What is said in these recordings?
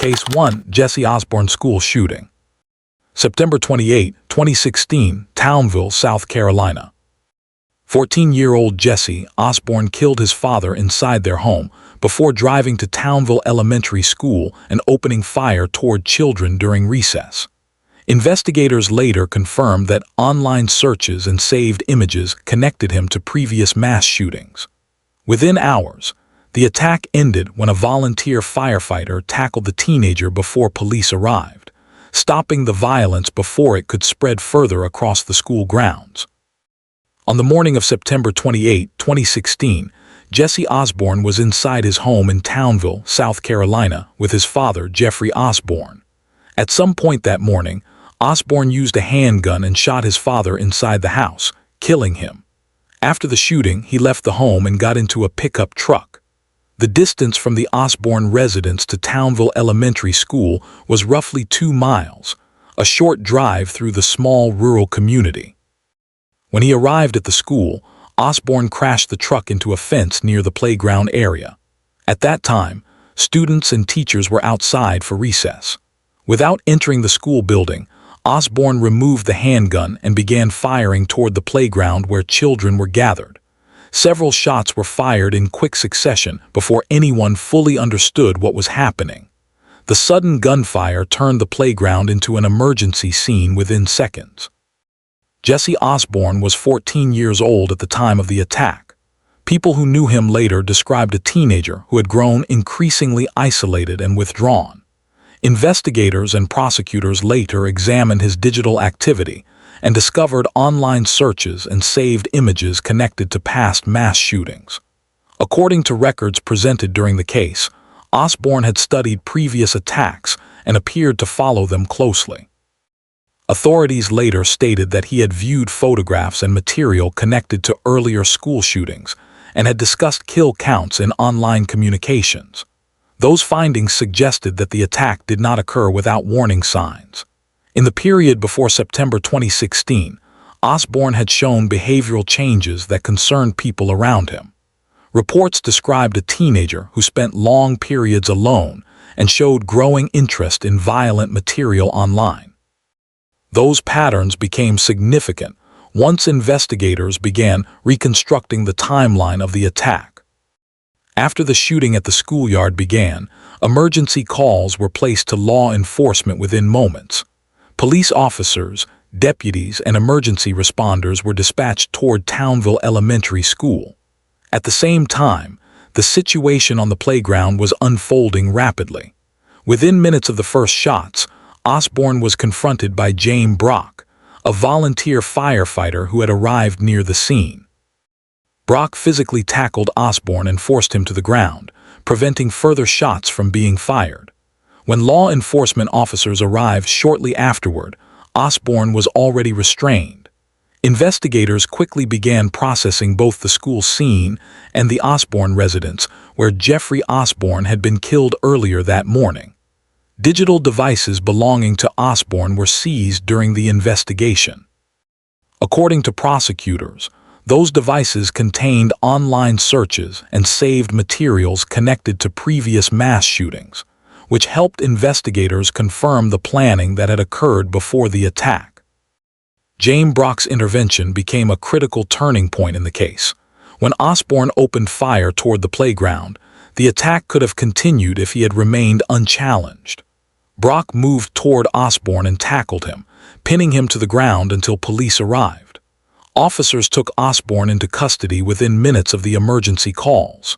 Case 1, Jesse Osborne School Shooting. September 28, 2016, Townville, South Carolina. 14-year-old Jesse Osborne killed his father inside their home before driving to Townville Elementary School and opening fire toward children during recess. Investigators later confirmed that online searches and saved images connected him to previous mass shootings. Within hours, the attack ended when a volunteer firefighter tackled the teenager before police arrived, stopping the violence before it could spread further across the school grounds. On the morning of September 28, 2016, Jesse Osborne was inside his home in Townville, South Carolina, with his father, Jeffrey Osborne. At some point that morning, Osborne used a handgun and shot his father inside the house, killing him. After the shooting, he left the home and got into a pickup truck. The distance from the Osborne residence to Townville Elementary School was roughly 2 miles, a short drive through the small rural community. When he arrived at the school, Osborne crashed the truck into a fence near the playground area. At that time, students and teachers were outside for recess. Without entering the school building, Osborne removed the handgun and began firing toward the playground where children were gathered. Several shots were fired in quick succession before anyone fully understood what was happening. The sudden gunfire turned the playground into an emergency scene within seconds. Jesse Osborne was 14 years old at the time of the attack. People who knew him later described a teenager who had grown increasingly isolated and withdrawn. Investigators and prosecutors later examined his digital activity and discovered online searches and saved images connected to past mass shootings. According to records presented during the case, Osborne had studied previous attacks and appeared to follow them closely. Authorities later stated that he had viewed photographs and material connected to earlier school shootings and had discussed kill counts in online communications. Those findings suggested that the attack did not occur without warning signs. In the period before September 2016, Osborne had shown behavioral changes that concerned people around him. Reports described a teenager who spent long periods alone and showed growing interest in violent material online. Those patterns became significant once investigators began reconstructing the timeline of the attack. After the shooting at the schoolyard began, emergency calls were placed to law enforcement within moments. Police officers, deputies, and emergency responders were dispatched toward Townville Elementary School. At the same time, the situation on the playground was unfolding rapidly. Within minutes of the first shots, Osborne was confronted by James Brock, a volunteer firefighter who had arrived near the scene. Brock physically tackled Osborne and forced him to the ground, preventing further shots from being fired. When law enforcement officers arrived shortly afterward, Osborne was already restrained. Investigators quickly began processing both the school scene and the Osborne residence, where Jeffrey Osborne had been killed earlier that morning. Digital devices belonging to Osborne were seized during the investigation. According to prosecutors, those devices contained online searches and saved materials connected to previous mass shootings, which helped investigators confirm the planning that had occurred before the attack. James Brock's intervention became a critical turning point in the case. When Osborne opened fire toward the playground, the attack could have continued if he had remained unchallenged. Brock moved toward Osborne and tackled him, pinning him to the ground until police arrived. Officers took Osborne into custody within minutes of the emergency calls.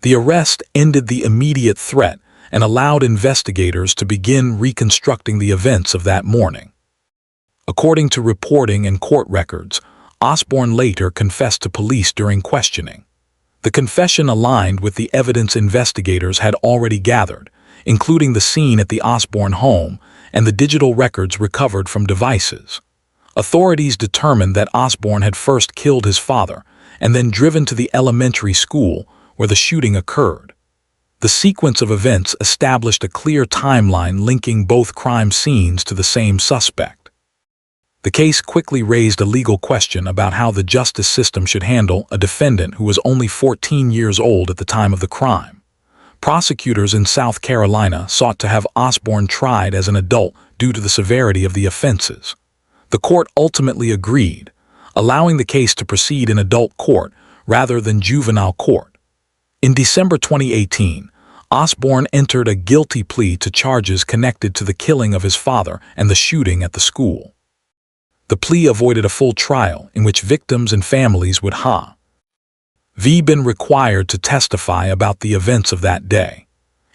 The arrest ended the immediate threat and allowed investigators to begin reconstructing the events of that morning. According to reporting and court records, Osborne later confessed to police during questioning. The confession aligned with the evidence investigators had already gathered, including the scene at the Osborne home and the digital records recovered from devices. Authorities determined that Osborne had first killed his father and then driven to the elementary school where the shooting occurred. The sequence of events established a clear timeline linking both crime scenes to the same suspect. The case quickly raised a legal question about how the justice system should handle a defendant who was only 14 years old at the time of the crime. prosecutors in South Carolina sought to have Osborne tried as an adult due to the severity of the offenses. The court ultimately agreed, allowing the case to proceed in adult court rather than juvenile court. In December 2018, Osborne entered a guilty plea to charges connected to the killing of his father and the shooting at the school. The plea avoided a full trial in which victims and families would have been required to testify about the events of that day.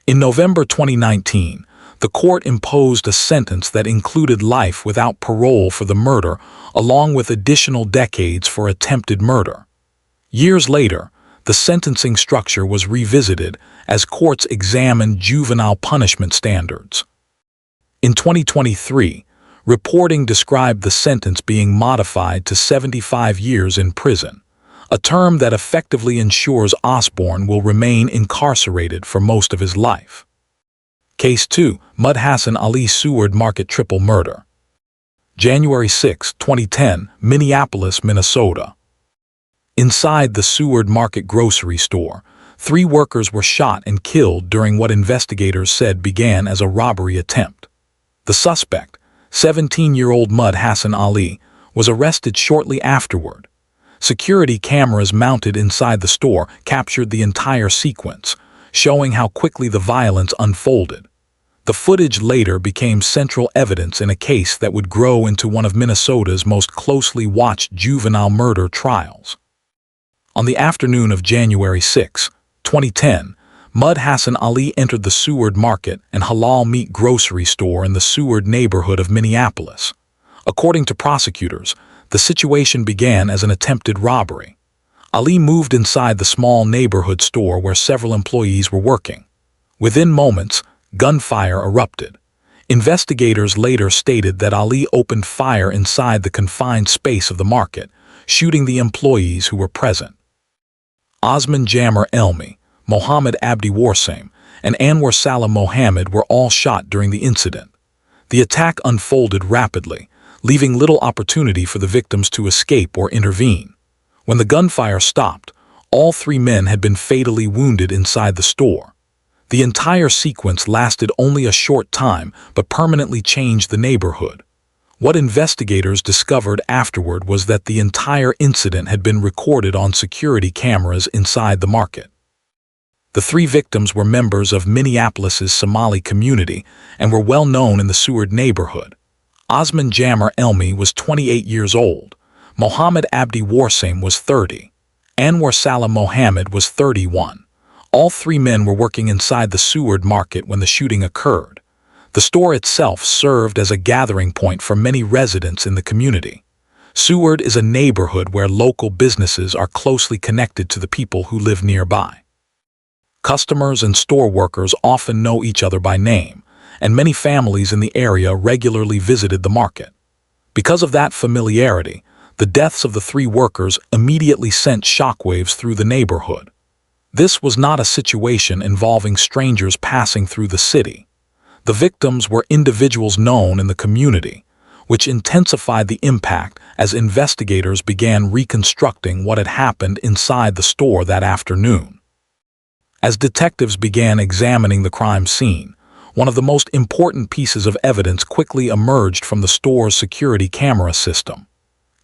In November 2019, the court imposed a sentence that included life without parole for the murder, along with additional decades for attempted murder. Years later, the sentencing structure was revisited as courts examined juvenile punishment standards. In 2023, reporting described the sentence being modified to 75 years in prison, a term that effectively ensures Osborne will remain incarcerated for most of his life. Case 2, Mud Hassan Ali Seward Market Triple Murder. January 6, 2010, Minneapolis, Minnesota. Inside the Seward Market grocery store, 3 workers were shot and killed during what investigators said began as a robbery attempt. The suspect, 17-year-old Mud Hassan Ali, was arrested shortly afterward. Security cameras mounted inside the store captured the entire sequence, showing how quickly the violence unfolded. The footage later became central evidence in a case that would grow into one of Minnesota's most closely watched juvenile murder trials. On the afternoon of January 6, 2010, Mud Hassan Ali entered the Seward Market and halal meat grocery store in the Seward neighborhood of Minneapolis. According to prosecutors, the situation began as an attempted robbery. Ali moved inside the small neighborhood store where several employees were working. Within moments, gunfire erupted. Investigators later stated that Ali opened fire inside the confined space of the market, shooting the employees who were present. Osman Jammer Elmi, Mohammed Abdi Warsame, and Anwar Salah Mohammed were all shot during the incident. The attack unfolded rapidly, leaving little opportunity for the victims to escape or intervene. When the gunfire stopped, all 3 men had been fatally wounded inside the store. The entire sequence lasted only a short time but permanently changed the neighborhood. What investigators discovered afterward was that the entire incident had been recorded on security cameras inside the market. The 3 victims were members of Minneapolis's Somali community and were well known in the Seward neighborhood. Osman Jammer Elmi was 28 years old. Mohammed Abdi Warsame was 30. Anwar Salah Mohammed was 31. All 3 men were working inside the Seward Market when the shooting occurred. The store itself served as a gathering point for many residents in the community. Seward is a neighborhood where local businesses are closely connected to the people who live nearby. Customers and store workers often know each other by name, and many families in the area regularly visited the market. Because of that familiarity, the deaths of the 3 workers immediately sent shockwaves through the neighborhood. This was not a situation involving strangers passing through the city. The victims were individuals known in the community, which intensified the impact as investigators began reconstructing what had happened inside the store that afternoon. As detectives began examining the crime scene, one of the most important pieces of evidence quickly emerged from the store's security camera system.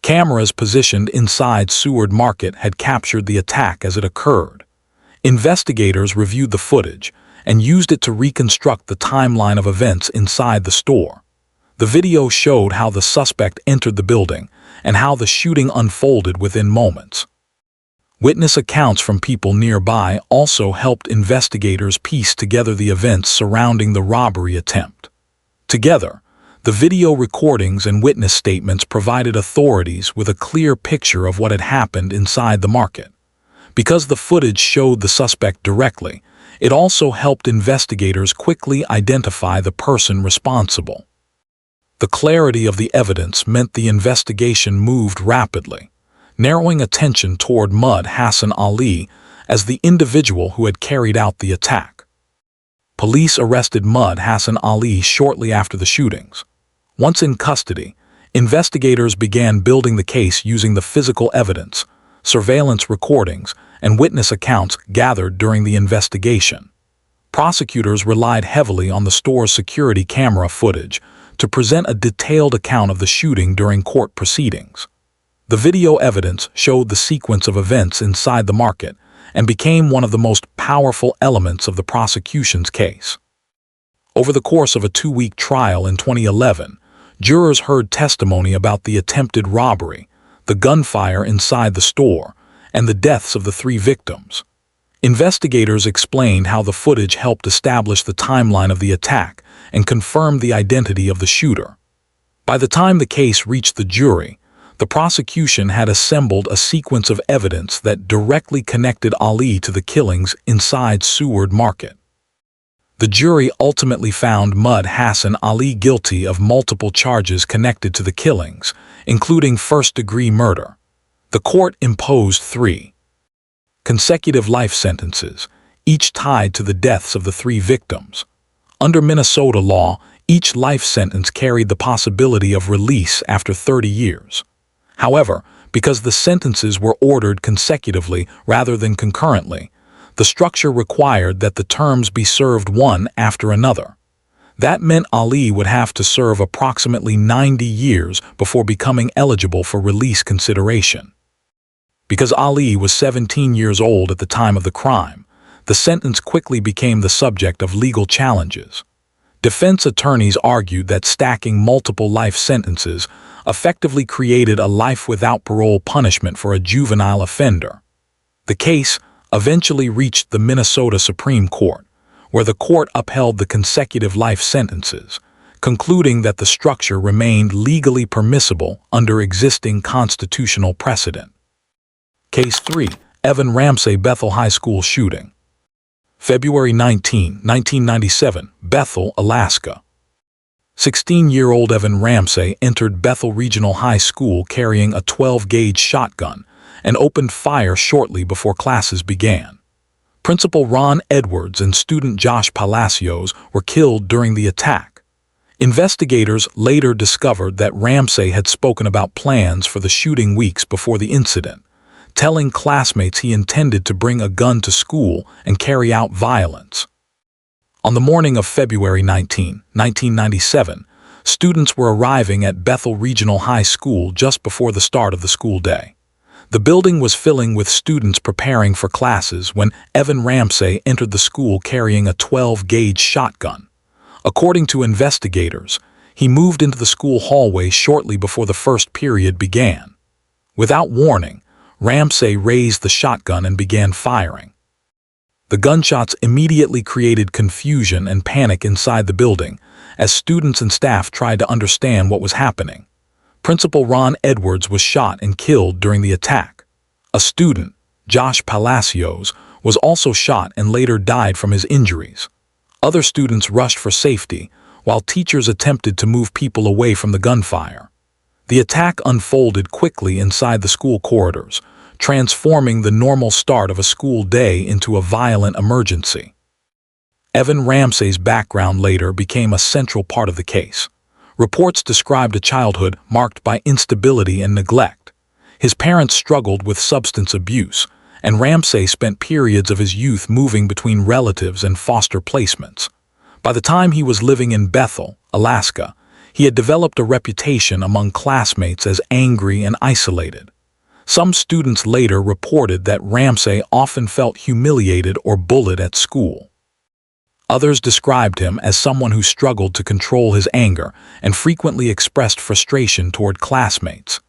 Cameras positioned inside Seward Market had captured the attack as it occurred. Investigators reviewed the footage and used it to reconstruct the timeline of events inside the store. The video showed how the suspect entered the building and how the shooting unfolded within moments. Witness accounts from people nearby also helped investigators piece together the events surrounding the robbery attempt. Together, the video recordings and witness statements provided authorities with a clear picture of what had happened inside the market. Because the footage showed the suspect directly, it also helped investigators quickly identify the person responsible. The clarity of the evidence meant the investigation moved rapidly, narrowing attention toward Mud Hassan Ali as the individual who had carried out the attack. Police arrested Mud Hassan Ali shortly after the shootings. Once in custody, investigators began building the case using the physical evidence, surveillance recordings, and witness accounts gathered during the investigation. Prosecutors relied heavily on the store's security camera footage to present a detailed account of the shooting during court proceedings. The video evidence showed the sequence of events inside the market and became one of the most powerful elements of the prosecution's case. Over the course of a 2-week trial in 2011, jurors heard testimony about the attempted robbery, the gunfire inside the store, and the deaths of the 3 victims. Investigators explained how the footage helped establish the timeline of the attack and confirmed the identity of the shooter. By the time the case reached the jury, the prosecution had assembled a sequence of evidence that directly connected Ali to the killings inside Seward Market. The jury ultimately found Mud Hassan Ali guilty of multiple charges connected to the killings, including first-degree murder. The court imposed 3 consecutive life sentences, each tied to the deaths of the 3 victims. Under Minnesota law, each life sentence carried the possibility of release after 30 years. However, because the sentences were ordered consecutively rather than concurrently, the structure required that the terms be served one after another. That meant Ali would have to serve approximately 90 years before becoming eligible for release consideration. Because Ali was 17 years old at the time of the crime, the sentence quickly became the subject of legal challenges. Defense attorneys argued that stacking multiple life sentences effectively created a life without parole punishment for a juvenile offender. The case eventually reached the Minnesota Supreme Court, where the court upheld the consecutive life sentences, concluding that the structure remained legally permissible under existing constitutional precedent. Case 3. Evan Ramsey Bethel High School shooting. February 19, 1997, Bethel, Alaska. 16-year-old Evan Ramsey entered Bethel Regional High School carrying a 12-gauge shotgun and opened fire shortly before classes began. Principal Ron Edwards and student Josh Palacios were killed during the attack. Investigators later discovered that Ramsey had spoken about plans for the shooting weeks before the incident, telling classmates he intended to bring a gun to school and carry out violence. On the morning of February 19, 1997, students were arriving at Bethel Regional High School just before the start of the school day. The building was filling with students preparing for classes when Evan Ramsey entered the school carrying a 12-gauge shotgun. According to investigators, he moved into the school hallway shortly before the first period began. Without warning, Ramsey raised the shotgun and began firing. The gunshots immediately created confusion and panic inside the building as students and staff tried to understand what was happening. Principal Ron Edwards was shot and killed during the attack. A student, Josh Palacios, was also shot and later died from his injuries. Other students rushed for safety, while teachers attempted to move people away from the gunfire. The attack unfolded quickly inside the school corridors, transforming the normal start of a school day into a violent emergency. Evan Ramsey's background later became a central part of the case. Reports described a childhood marked by instability and neglect. His parents struggled with substance abuse, and Ramsey spent periods of his youth moving between relatives and foster placements. By the time he was living in Bethel, Alaska, he had developed a reputation among classmates as angry and isolated. Some students later reported that Ramsey often felt humiliated or bullied at school. Others described him as someone who struggled to control his anger and frequently expressed frustration toward classmates.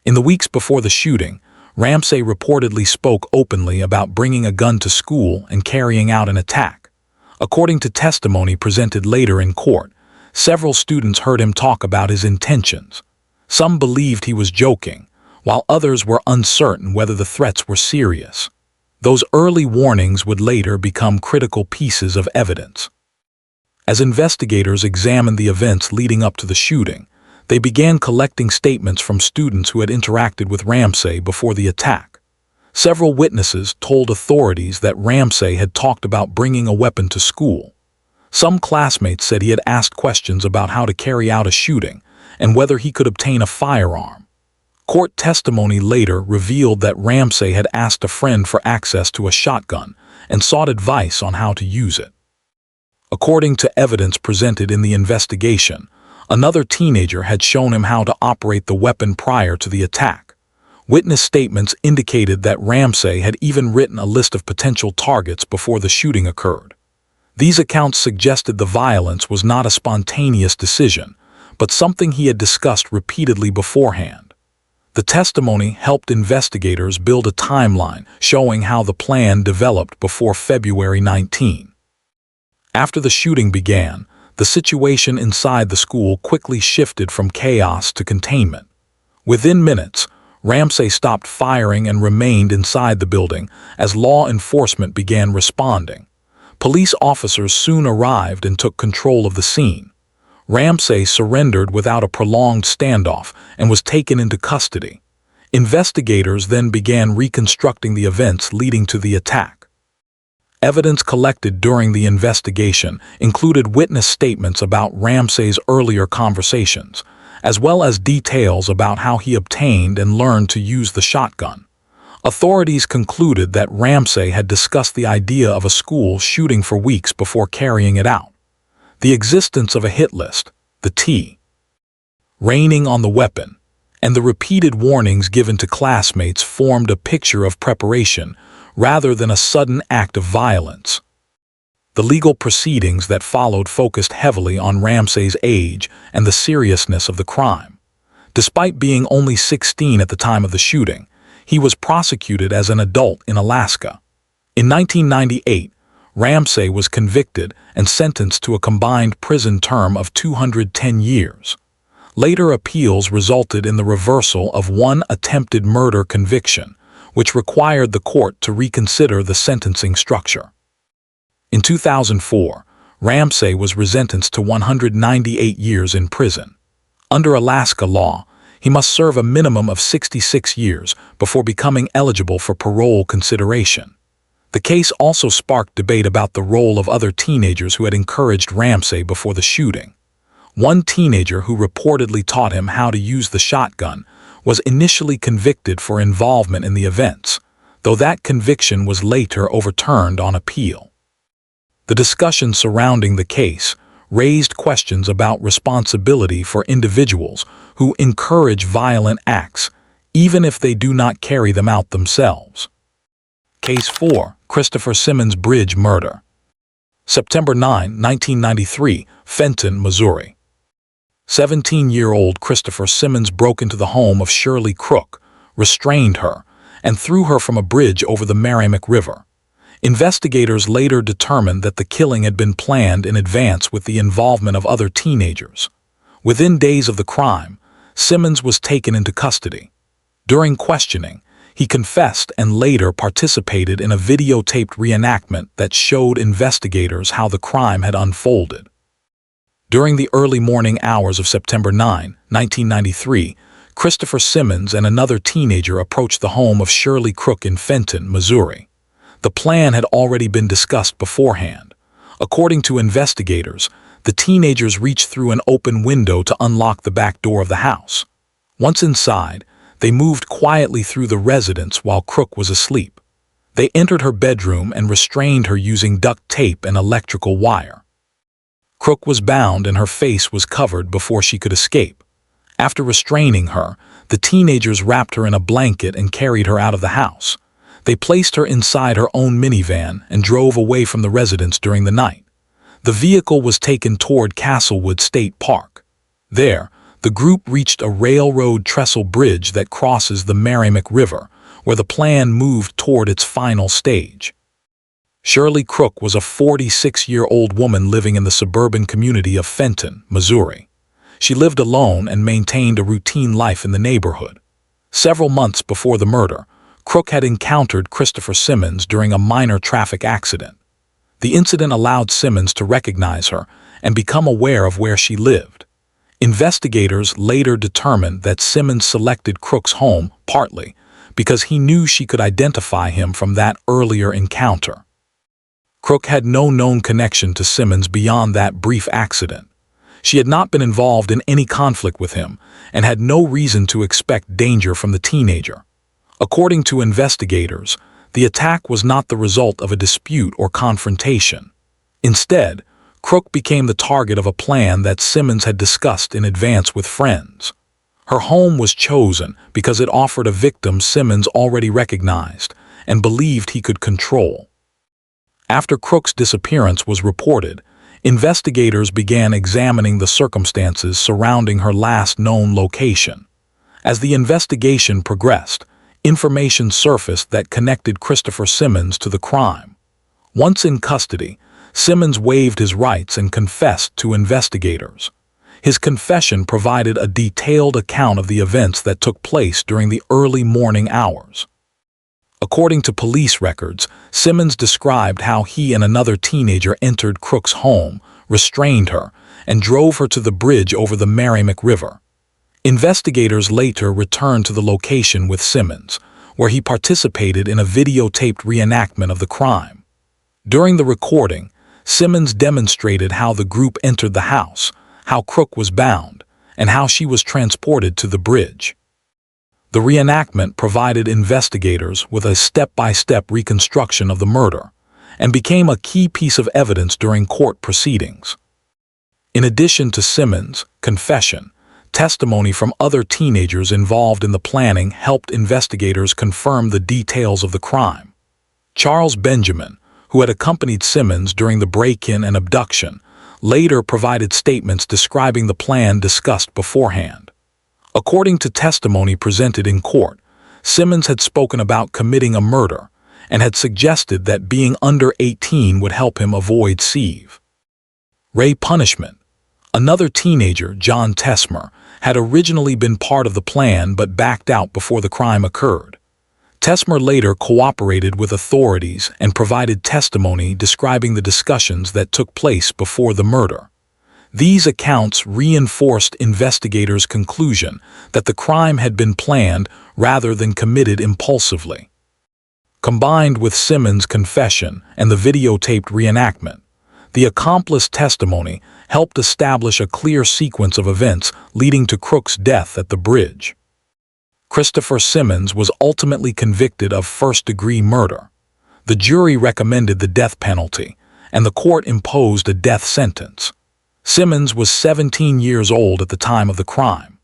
In the weeks before the shooting, Ramsey reportedly spoke openly about bringing a gun to school and carrying out an attack. According to testimony presented later in court, several students heard him talk about his intentions. Some believed he was joking, while others were uncertain whether the threats were serious. Those early warnings would later become critical pieces of evidence. As investigators examined the events leading up to the shooting, they began collecting statements from students who had interacted with Ramsey before the attack. Several witnesses told authorities that Ramsey had talked about bringing a weapon to school. Some classmates said he had asked questions about how to carry out a shooting and whether he could obtain a firearm. Court testimony later revealed that Ramsey had asked a friend for access to a shotgun and sought advice on how to use it. According to evidence presented in the investigation, another teenager had shown him how to operate the weapon prior to the attack. Witness statements indicated that Ramsey had even written a list of potential targets before the shooting occurred. These accounts suggested the violence was not a spontaneous decision, but something he had discussed repeatedly beforehand. The testimony helped investigators build a timeline showing how the plan developed before February 19. After the shooting began, the situation inside the school quickly shifted from chaos to containment. Within minutes, Ramsey stopped firing and remained inside the building as law enforcement began responding. Police officers soon arrived and took control of the scene. Ramsey surrendered without a prolonged standoff and was taken into custody. Investigators then began reconstructing the events leading to the attack. Evidence collected during the investigation included witness statements about Ramsey's earlier conversations, as well as details about how he obtained and learned to use the shotgun. Authorities concluded that Ramsey had discussed the idea of a school shooting for weeks before carrying it out. The existence of a hit list, the T, raining on the weapon, and the repeated warnings given to classmates formed a picture of preparation rather than a sudden act of violence. The legal proceedings that followed focused heavily on Ramsey's age and the seriousness of the crime. Despite being only 16 at the time of the shooting, he was prosecuted as an adult in Alaska. In 1998, Ramsey was convicted and sentenced to a combined prison term of 210 years. Later appeals resulted in the reversal of one attempted murder conviction, which required the court to reconsider the sentencing structure. In 2004, Ramsey was sentenced to 198 years in prison. Under Alaska law, he must serve a minimum of 66 years before becoming eligible for parole consideration. The case also sparked debate about the role of other teenagers who had encouraged Ramsey before the shooting. One teenager who reportedly taught him how to use the shotgun was initially convicted for involvement in the events, though that conviction was later overturned on appeal. The discussion surrounding the case raised questions about responsibility for individuals who encourage violent acts, even if they do not carry them out themselves. Case 4. Christopher Simmons Bridge Murder. September 9, 1993, Fenton, Missouri. 17-year-old Christopher Simmons broke into the home of Shirley Crook, restrained her, and threw her from a bridge over the Merrimack River. Investigators later determined that the killing had been planned in advance with the involvement of other teenagers. Within days of the crime, Simmons was taken into custody. During questioning, he confessed and later participated in a videotaped reenactment that showed investigators how the crime had unfolded. During the early morning hours of September 9, 1993, Christopher Simmons and another teenager approached the home of Shirley Crook in Fenton, Missouri. The plan had already been discussed beforehand. According to investigators, the teenagers reached through an open window to unlock the back door of the house. Once inside, they moved quietly through the residence while Crook was asleep. They entered her bedroom and restrained her using duct tape and electrical wire. Crook was bound and her face was covered before she could escape. After restraining her, the teenagers wrapped her in a blanket and carried her out of the house. They placed her inside her own minivan and drove away from the residence during the night. The vehicle was taken toward Castlewood State Park. There, the group reached a railroad trestle bridge that crosses the Merrimack River, where the plan moved toward its final stage. Shirley Crook was a 46-year-old woman living in the suburban community of Fenton, Missouri. She lived alone and maintained a routine life in the neighborhood. Several months before the murder, Crook had encountered Christopher Simmons during a minor traffic accident. The incident allowed Simmons to recognize her and become aware of where she lived. Investigators later determined that Simmons selected Crook's home partly because he knew she could identify him from that earlier encounter. Crook had no known connection to Simmons beyond that brief accident. She had not been involved in any conflict with him and had no reason to expect danger from the teenager. According to investigators, the attack was not the result of a dispute or confrontation. Instead, Crook became the target of a plan that Simmons had discussed in advance with friends. Her home was chosen because it offered a victim Simmons already recognized and believed he could control. After Crook's disappearance was reported, investigators began examining the circumstances surrounding her last known location. As the investigation progressed, information surfaced that connected Christopher Simmons to the crime. Once in custody, Simmons waived his rights and confessed to investigators. His confession provided a detailed account of the events that took place during the early morning hours. According to police records, Simmons described how he and another teenager entered Crook's home, restrained her, and drove her to the bridge over the Merrimack River. Investigators later returned to the location with Simmons, where he participated in a videotaped reenactment of the crime. During the recording, Simmons demonstrated how the group entered the house, how Crook was bound, and how she was transported to the bridge. The reenactment provided investigators with a step-by-step reconstruction of the murder and became a key piece of evidence during court proceedings. In addition to Simmons' confession, testimony from other teenagers involved in the planning helped investigators confirm the details of the crime. Charles Benjamin, who had accompanied Simmons during the break-in and abduction, later provided statements describing the plan discussed beforehand. According to testimony presented in court, Simmons had spoken about committing a murder and had suggested that being under 18 would help him avoid sieve. Ray punishment. Another teenager, John Tesmer, had originally been part of the plan but backed out before the crime occurred. Tesmer later cooperated with authorities and provided testimony describing the discussions that took place before the murder. These accounts reinforced investigators' conclusion that the crime had been planned rather than committed impulsively. Combined with Simmons' confession and the videotaped reenactment, the accomplice testimony helped establish a clear sequence of events leading to Crook's death at the bridge. Christopher Simmons was ultimately convicted of first-degree murder. The jury recommended the death penalty, and the court imposed a death sentence. Simmons was 17 years old at the time of the crime.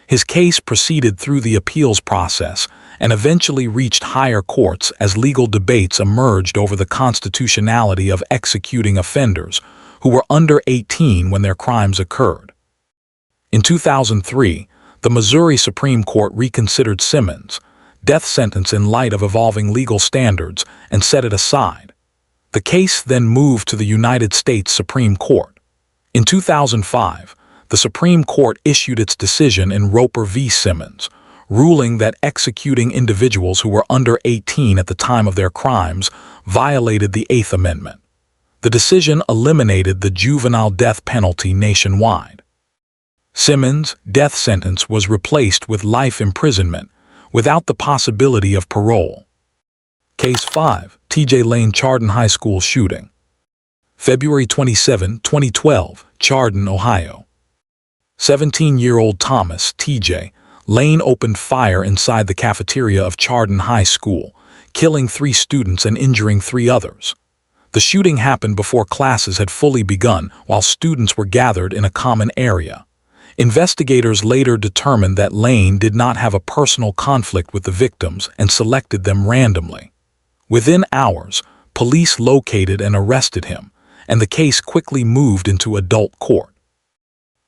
His case proceeded through the appeals process and eventually reached higher courts as legal debates emerged over the constitutionality of executing offenders who were under 18 when their crimes occurred. In 2003, the Missouri Supreme Court reconsidered Simmons' death sentence in light of evolving legal standards and set it aside. The case then moved to the United States Supreme Court. In 2005, the Supreme Court issued its decision in Roper v. Simmons, ruling that executing individuals who were under 18 at the time of their crimes violated the Eighth Amendment. The decision eliminated the juvenile death penalty nationwide. Simmons' death sentence was replaced with life imprisonment without the possibility of parole. Case 5, T.J. Lane Chardon High School shooting. February 27, 2012, Chardon, Ohio. 17-year-old Thomas T.J. Lane opened fire inside the cafeteria of Chardon High School, killing 3 students and injuring 3 others. The shooting happened before classes had fully begun while students were gathered in a common area. Investigators later determined that Lane did not have a personal conflict with the victims and selected them randomly. Within hours, police located and arrested him, and the case quickly moved into adult court.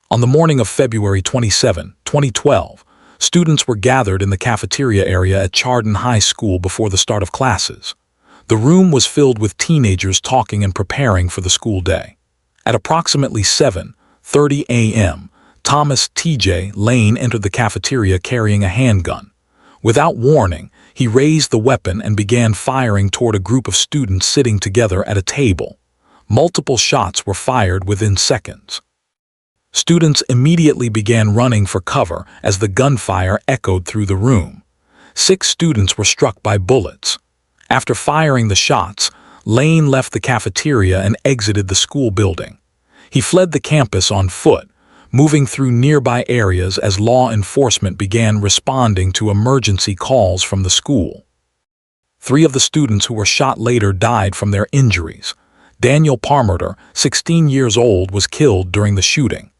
On the morning of February 27, 2012, students were gathered in the cafeteria area at Chardon High School before the start of classes. The room was filled with teenagers talking and preparing for the school day. At approximately 7:30 a.m., Thomas T.J. Lane entered the cafeteria carrying a handgun. Without warning, he raised the weapon and began firing toward a group of students sitting together at a table. Multiple shots were fired within seconds. Students immediately began running for cover as the gunfire echoed through the room. 6 students were struck by bullets. After firing the shots, Lane left the cafeteria and exited the school building. He fled the campus on foot, moving through nearby areas as law enforcement began responding to emergency calls from the school. 3 of the students who were shot later died from their injuries. Daniel Parmenter, 16 years old, was killed during the shooting.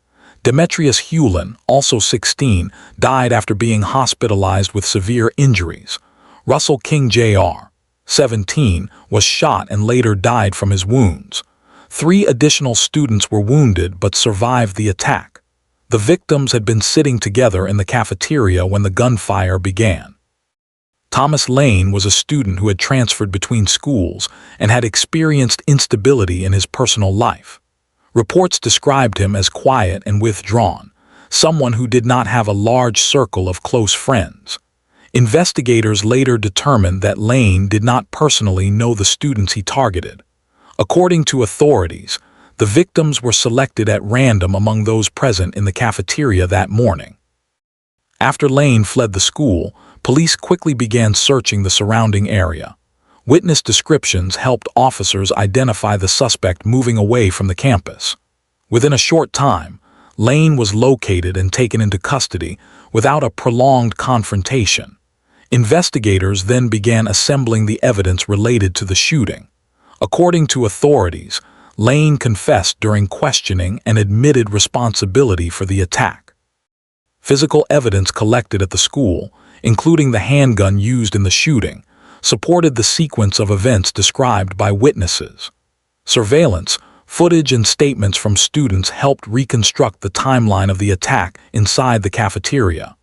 Demetrius Hewlin, also 16, died after being hospitalized with severe injuries. Russell King Jr., 17, was shot and later died from his wounds. 3 additional students were wounded but survived the attack. The victims had been sitting together in the cafeteria when the gunfire began. Thomas Lane was a student who had transferred between schools and had experienced instability in his personal life. Reports described him as quiet and withdrawn, someone who did not have a large circle of close friends. Investigators later determined that Lane did not personally know the students he targeted. According to authorities, the victims were selected at random among those present in the cafeteria that morning. After Lane fled the school, police quickly began searching the surrounding area. Witness descriptions helped officers identify the suspect moving away from the campus. Within a short time, Lane was located and taken into custody without a prolonged confrontation. Investigators then began assembling the evidence related to the shooting. According to authorities, Lane confessed during questioning and admitted responsibility for the attack. Physical evidence collected at the school, including the handgun used in the shooting, supported the sequence of events described by witnesses. Surveillance, footage and statements from students helped reconstruct the timeline of the attack inside the cafeteria.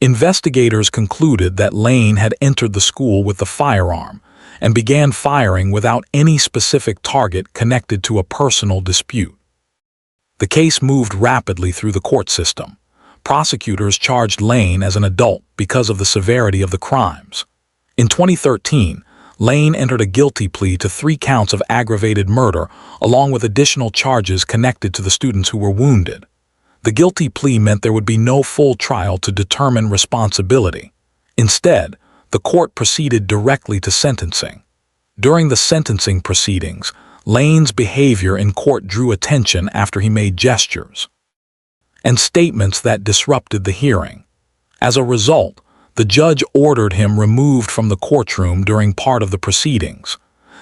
Investigators concluded that Lane had entered the school with the firearm and began firing without any specific target connected to a personal dispute. The case moved rapidly through the court system. Prosecutors charged Lane as an adult because of the severity of the crimes. In 2013, Lane entered a guilty plea to 3 counts of aggravated murder, along with additional charges connected to the students who were wounded. The guilty plea meant there would be no full trial to determine responsibility. Instead, the court proceeded directly to sentencing. During the sentencing proceedings, Lane's behavior in court drew attention after he made gestures and statements that disrupted the hearing. As a result, the judge ordered him removed from the courtroom during part of the proceedings.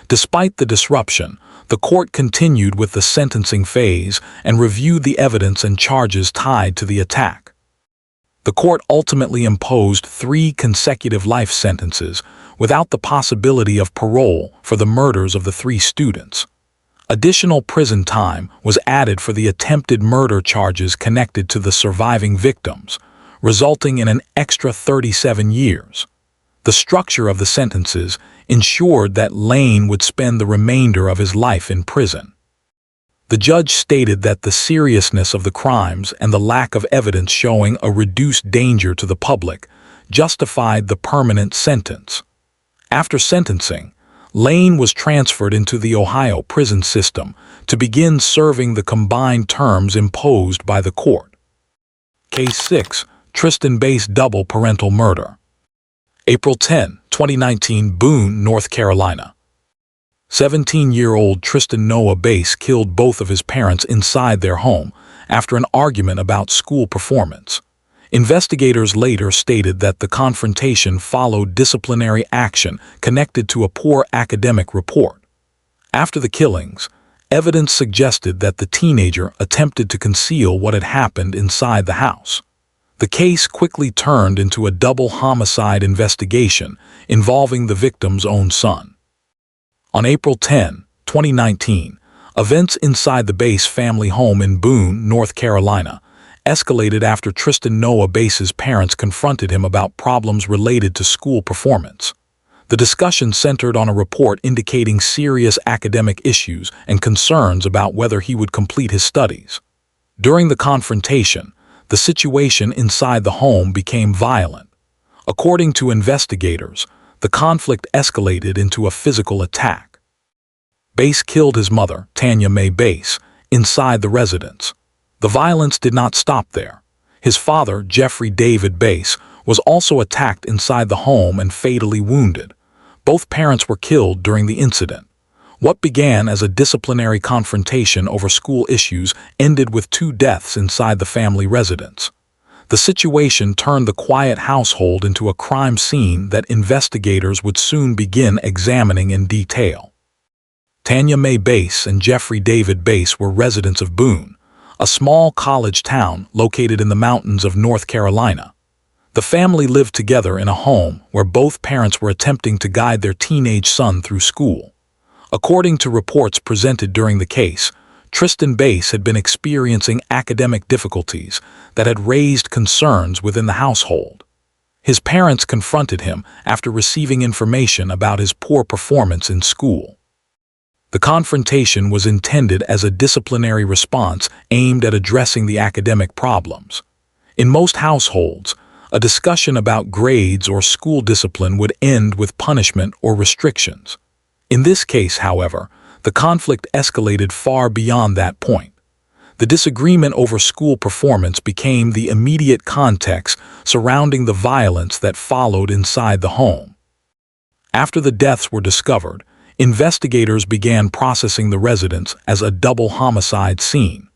Despite the disruption, the court continued with the sentencing phase and reviewed the evidence and charges tied to the attack. The court ultimately imposed 3 consecutive life sentences without the possibility of parole for the murders of the 3 students. Additional prison time was added for the attempted murder charges connected to the surviving victims, resulting in an extra 37 years. The structure of the sentences ensured that Lane would spend the remainder of his life in prison. The judge stated that the seriousness of the crimes and the lack of evidence showing a reduced danger to the public justified the permanent sentence. After sentencing, Lane was transferred into the Ohio prison system to begin serving the combined terms imposed by the court. Case 6. Tristan Bass Double Parental Murder. April 10, 2019, Boone, North Carolina. 17-year-old Tristan Noah Bass killed both of his parents inside their home after an argument about school performance. Investigators later stated that the confrontation followed disciplinary action connected to a poor academic report. After the killings, evidence suggested that the teenager attempted to conceal what had happened inside the house. The case quickly turned into a double homicide investigation involving the victim's own son. On April 10, 2019, events inside the Bass family home in Boone, North Carolina, escalated after Tristan Noah Bass's parents confronted him about problems related to school performance. The discussion centered on a report indicating serious academic issues and concerns about whether he would complete his studies. During the confrontation, the situation inside the home became violent. According to investigators, the conflict escalated into a physical attack. Bass killed his mother, Tanya Mae Bass, inside the residence. The violence did not stop there. His father, Jeffrey David Bass, was also attacked inside the home and fatally wounded. Both parents were killed during the incident. What began as a disciplinary confrontation over school issues ended with 2 deaths inside the family residence. The situation turned the quiet household into a crime scene that investigators would soon begin examining in detail. Tanya Mae Bass and Jeffrey David Bass were residents of Boone, a small college town located in the mountains of North Carolina. The family lived together in a home where both parents were attempting to guide their teenage son through school. According to reports presented during the case, Tristan Bass had been experiencing academic difficulties that had raised concerns within the household. His parents confronted him after receiving information about his poor performance in school. The confrontation was intended as a disciplinary response aimed at addressing the academic problems. In most households, a discussion about grades or school discipline would end with punishment or restrictions. In this case, however, the conflict escalated far beyond that point. The disagreement over school performance became the immediate context surrounding the violence that followed inside the home. After the deaths were discovered, investigators began processing the residence as a double homicide scene.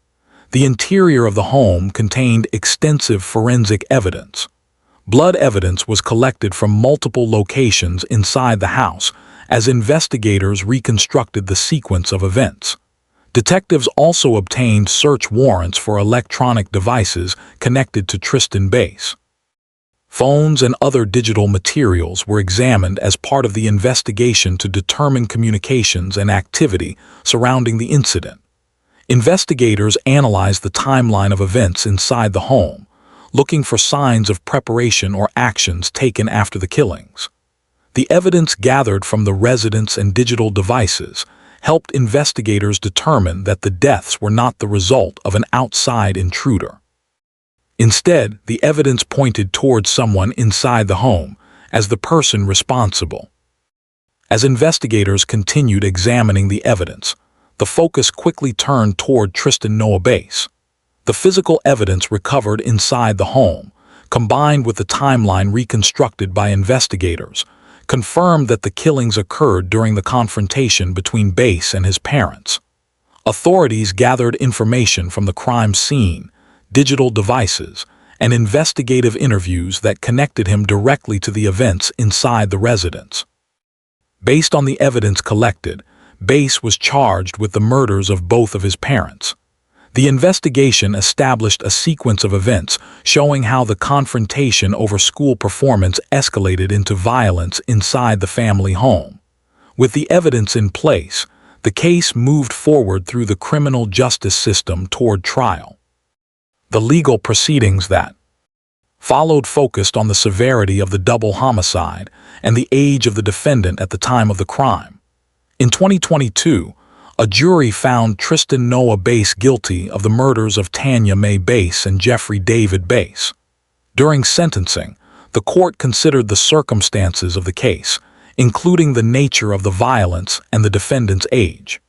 The interior of the home contained extensive forensic evidence. Blood evidence was collected from multiple locations inside the house as investigators reconstructed the sequence of events. Detectives also obtained search warrants for electronic devices connected to Tristan Bass. Phones and other digital materials were examined as part of the investigation to determine communications and activity surrounding the incident. Investigators analyzed the timeline of events inside the home, looking for signs of preparation or actions taken after the killings. The evidence gathered from the residence and digital devices helped investigators determine that the deaths were not the result of an outside intruder. Instead, the evidence pointed towards someone inside the home as the person responsible. As investigators continued examining the evidence, the focus quickly turned toward Tristan Noah Bass. The physical evidence recovered inside the home, combined with the timeline reconstructed by investigators, confirmed that the killings occurred during the confrontation between Bass and his parents. Authorities gathered information from the crime scene, digital devices, and investigative interviews that connected him directly to the events inside the residence. Based on the evidence collected, Bass was charged with the murders of both of his parents. The investigation established a sequence of events showing how the confrontation over school performance escalated into violence inside the family home. With the evidence in place, the case moved forward through the criminal justice system toward trial. The legal proceedings that followed focused on the severity of the double homicide and the age of the defendant at the time of the crime. In 2022, a jury found Tristan Noah Bass guilty of the murders of Tanya Mae Bass and Jeffrey David Bass. During sentencing, the court considered the circumstances of the case, including the nature of the violence and the defendant's age.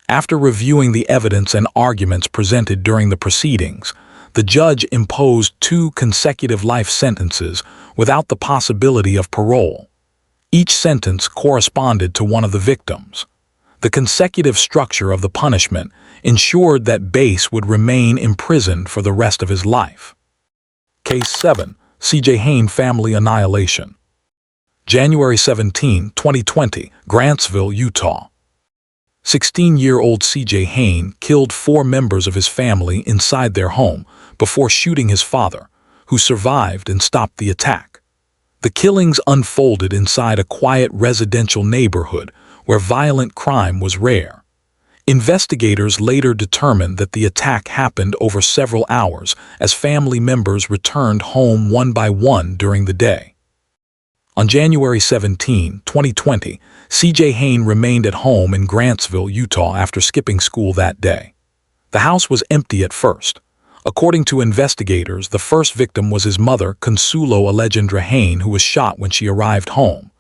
After reviewing the evidence and arguments presented during the proceedings, the judge imposed 2 consecutive life sentences without the possibility of parole. Each sentence corresponded to one of the victims. The consecutive structure of the punishment ensured that Bass would remain imprisoned for the rest of his life. Case 7. C.J. Hayne Family Annihilation. January 17, 2020, Grantsville, Utah. 16-year-old C.J. Hayne killed 4 members of his family inside their home before shooting his father, who survived and stopped the attack. The killings unfolded inside a quiet residential neighborhood where violent crime was rare. Investigators later determined that the attack happened over several hours as family members returned home one by one during the day. On January 17, 2020, C.J. Hayne remained at home in Grantsville, Utah after skipping school that day. The house was empty at first. According to investigators, the first victim was his mother, Consuelo Alejandra Hayne, who was shot when she arrived home.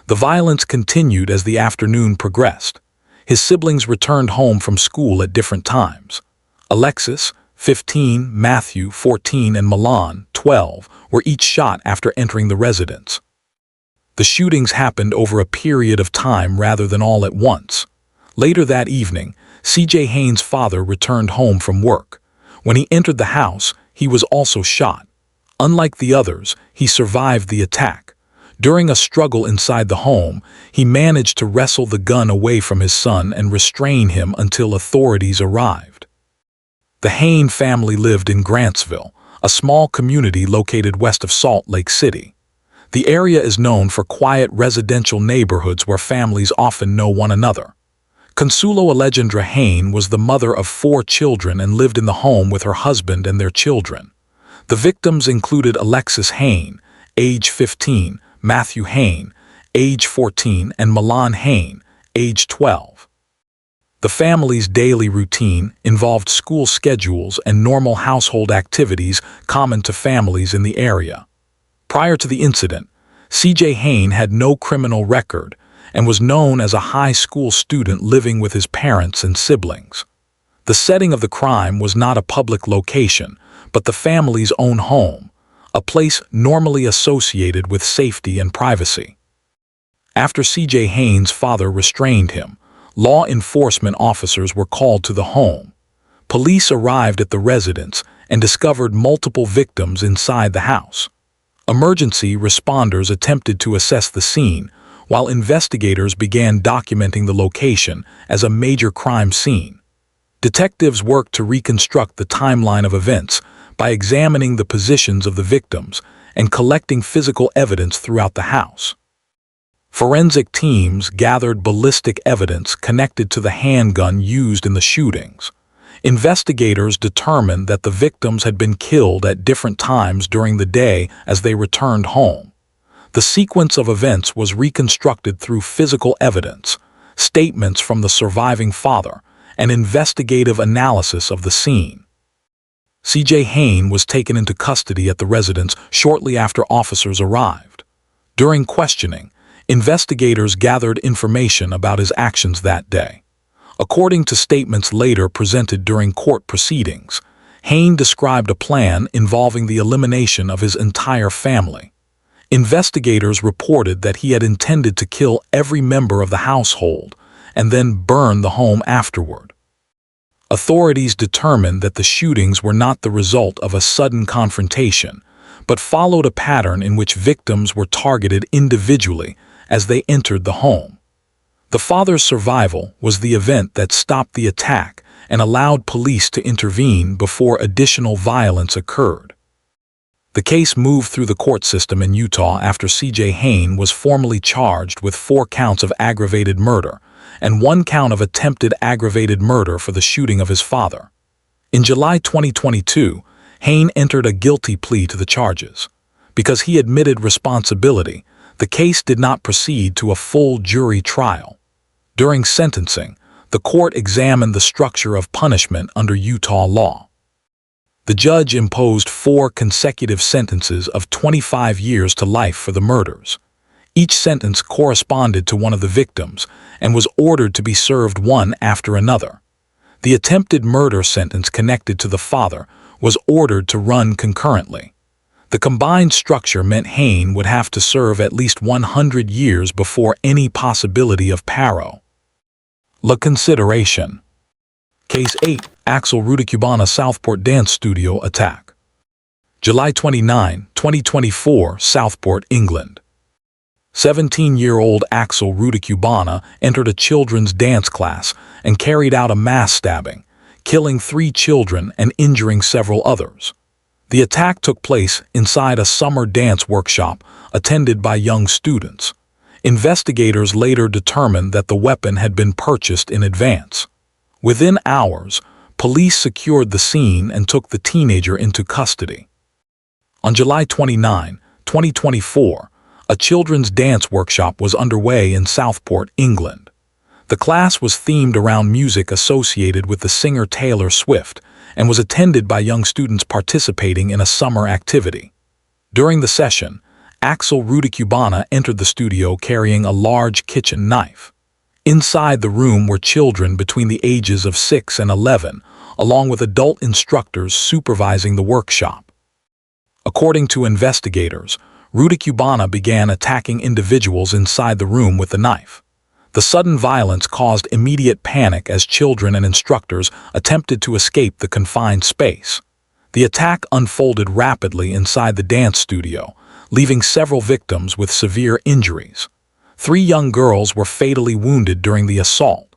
The violence continued as the afternoon progressed. His siblings returned home from school at different times. Alexis, 15, Matthew, 14, and Milan, 12, were each shot after entering the residence. The shootings happened over a period of time rather than all at once. Later that evening, C.J. Hayne's father returned home from work. When he entered the house, he was also shot. Unlike the others, he survived the attack. During a struggle inside the home, he managed to wrestle the gun away from his son and restrain him until authorities arrived. The Hain family lived in Grantsville, a small community located west of Salt Lake City. The area is known for quiet residential neighborhoods where families often know one another. Consuelo Alejandra Hain was the mother of 4 children and lived in the home with her husband and their children. The victims included Alexis Hain, age 15, Matthew Hain, age 14, and Milan Hain, age 12. The family's daily routine involved school schedules and normal household activities common to families in the area. Prior to the incident, C.J. Hain had no criminal record and was known as a high school student living with his parents and siblings. The setting of the crime was not a public location, but the family's own home, a place normally associated with safety and privacy. After C.J. Hain's father restrained him, law enforcement officers were called to the home. Police arrived at the residence and discovered multiple victims inside the house. Emergency responders attempted to assess the scene, while investigators began documenting the location as a major crime scene. Detectives worked to reconstruct the timeline of events by examining the positions of the victims and collecting physical evidence throughout the house. Forensic teams gathered ballistic evidence connected to the handgun used in the shootings. Investigators determined that the victims had been killed at different times during the day as they returned home. The sequence of events was reconstructed through physical evidence, statements from the surviving father, and investigative analysis of the scene. C.J. Hain was taken into custody at the residence shortly after officers arrived. During questioning, investigators gathered information about his actions that day. According to statements later presented during court proceedings, Hain described a plan involving the elimination of his entire family. Investigators reported that he had intended to kill every member of the household and then burn the home afterward. Authorities determined that the shootings were not the result of a sudden confrontation, but followed a pattern in which victims were targeted individually as they entered the home. The father's survival was the event that stopped the attack and allowed police to intervene before additional violence occurred. The case moved through the court system in Utah after C.J. Hain was formally charged with 4 counts of aggravated murder and 1 count of attempted aggravated murder for the shooting of his father. In July 2022, Hain entered a guilty plea to the charges. Because he admitted responsibility, the case did not proceed to a full jury trial. During sentencing, the court examined the structure of punishment under Utah law. The judge imposed 4 consecutive sentences of 25 years to life for the murders. Each sentence corresponded to one of the victims and was ordered to be served one after another. The attempted murder sentence connected to the father was ordered to run concurrently. The combined structure meant Hain would have to serve at least 100 years before any possibility of parole. La Consideration. Case 8, Axel Rudicubana Southport Dance Studio Attack. July 29, 2024, Southport, England. 17-year-old Axel Rudicubana entered a children's dance class and carried out a mass stabbing, killing 3 children and injuring several others. The attack took place inside a summer dance workshop attended by young students. Investigators later determined that the weapon had been purchased in advance. Within hours, police secured the scene and took the teenager into custody. On July 29, 2024, a children's dance workshop was underway in Southport, England. The class was themed around music associated with the singer Taylor Swift and was attended by young students participating in a summer activity. During the session, Axel Rudicubana entered the studio carrying a large kitchen knife. Inside the room were children between the ages of 6 and 11, along with adult instructors supervising the workshop. According to investigators, Rudicubana began attacking individuals inside the room with the knife. The sudden violence caused immediate panic as children and instructors attempted to escape the confined space. The attack unfolded rapidly inside the dance studio, leaving several victims with severe injuries. 3 young girls were fatally wounded during the assault.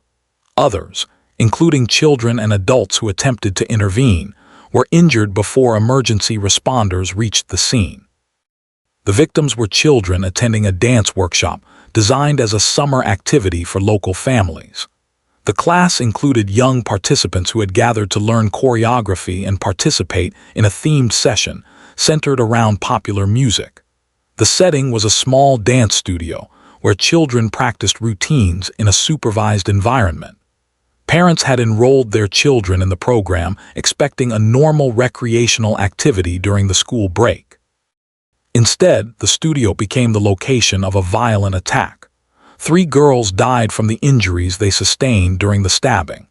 Others, including children and adults who attempted to intervene, were injured before emergency responders reached the scene. The victims were children attending a dance workshop designed as a summer activity for local families. The class included young participants who had gathered to learn choreography and participate in a themed session centered around popular music. The setting was a small dance studio where children practiced routines in a supervised environment. Parents had enrolled their children in the program expecting a normal recreational activity during the school break. Instead, the studio became the location of a violent attack. 3 girls died from the injuries they sustained during the stabbing.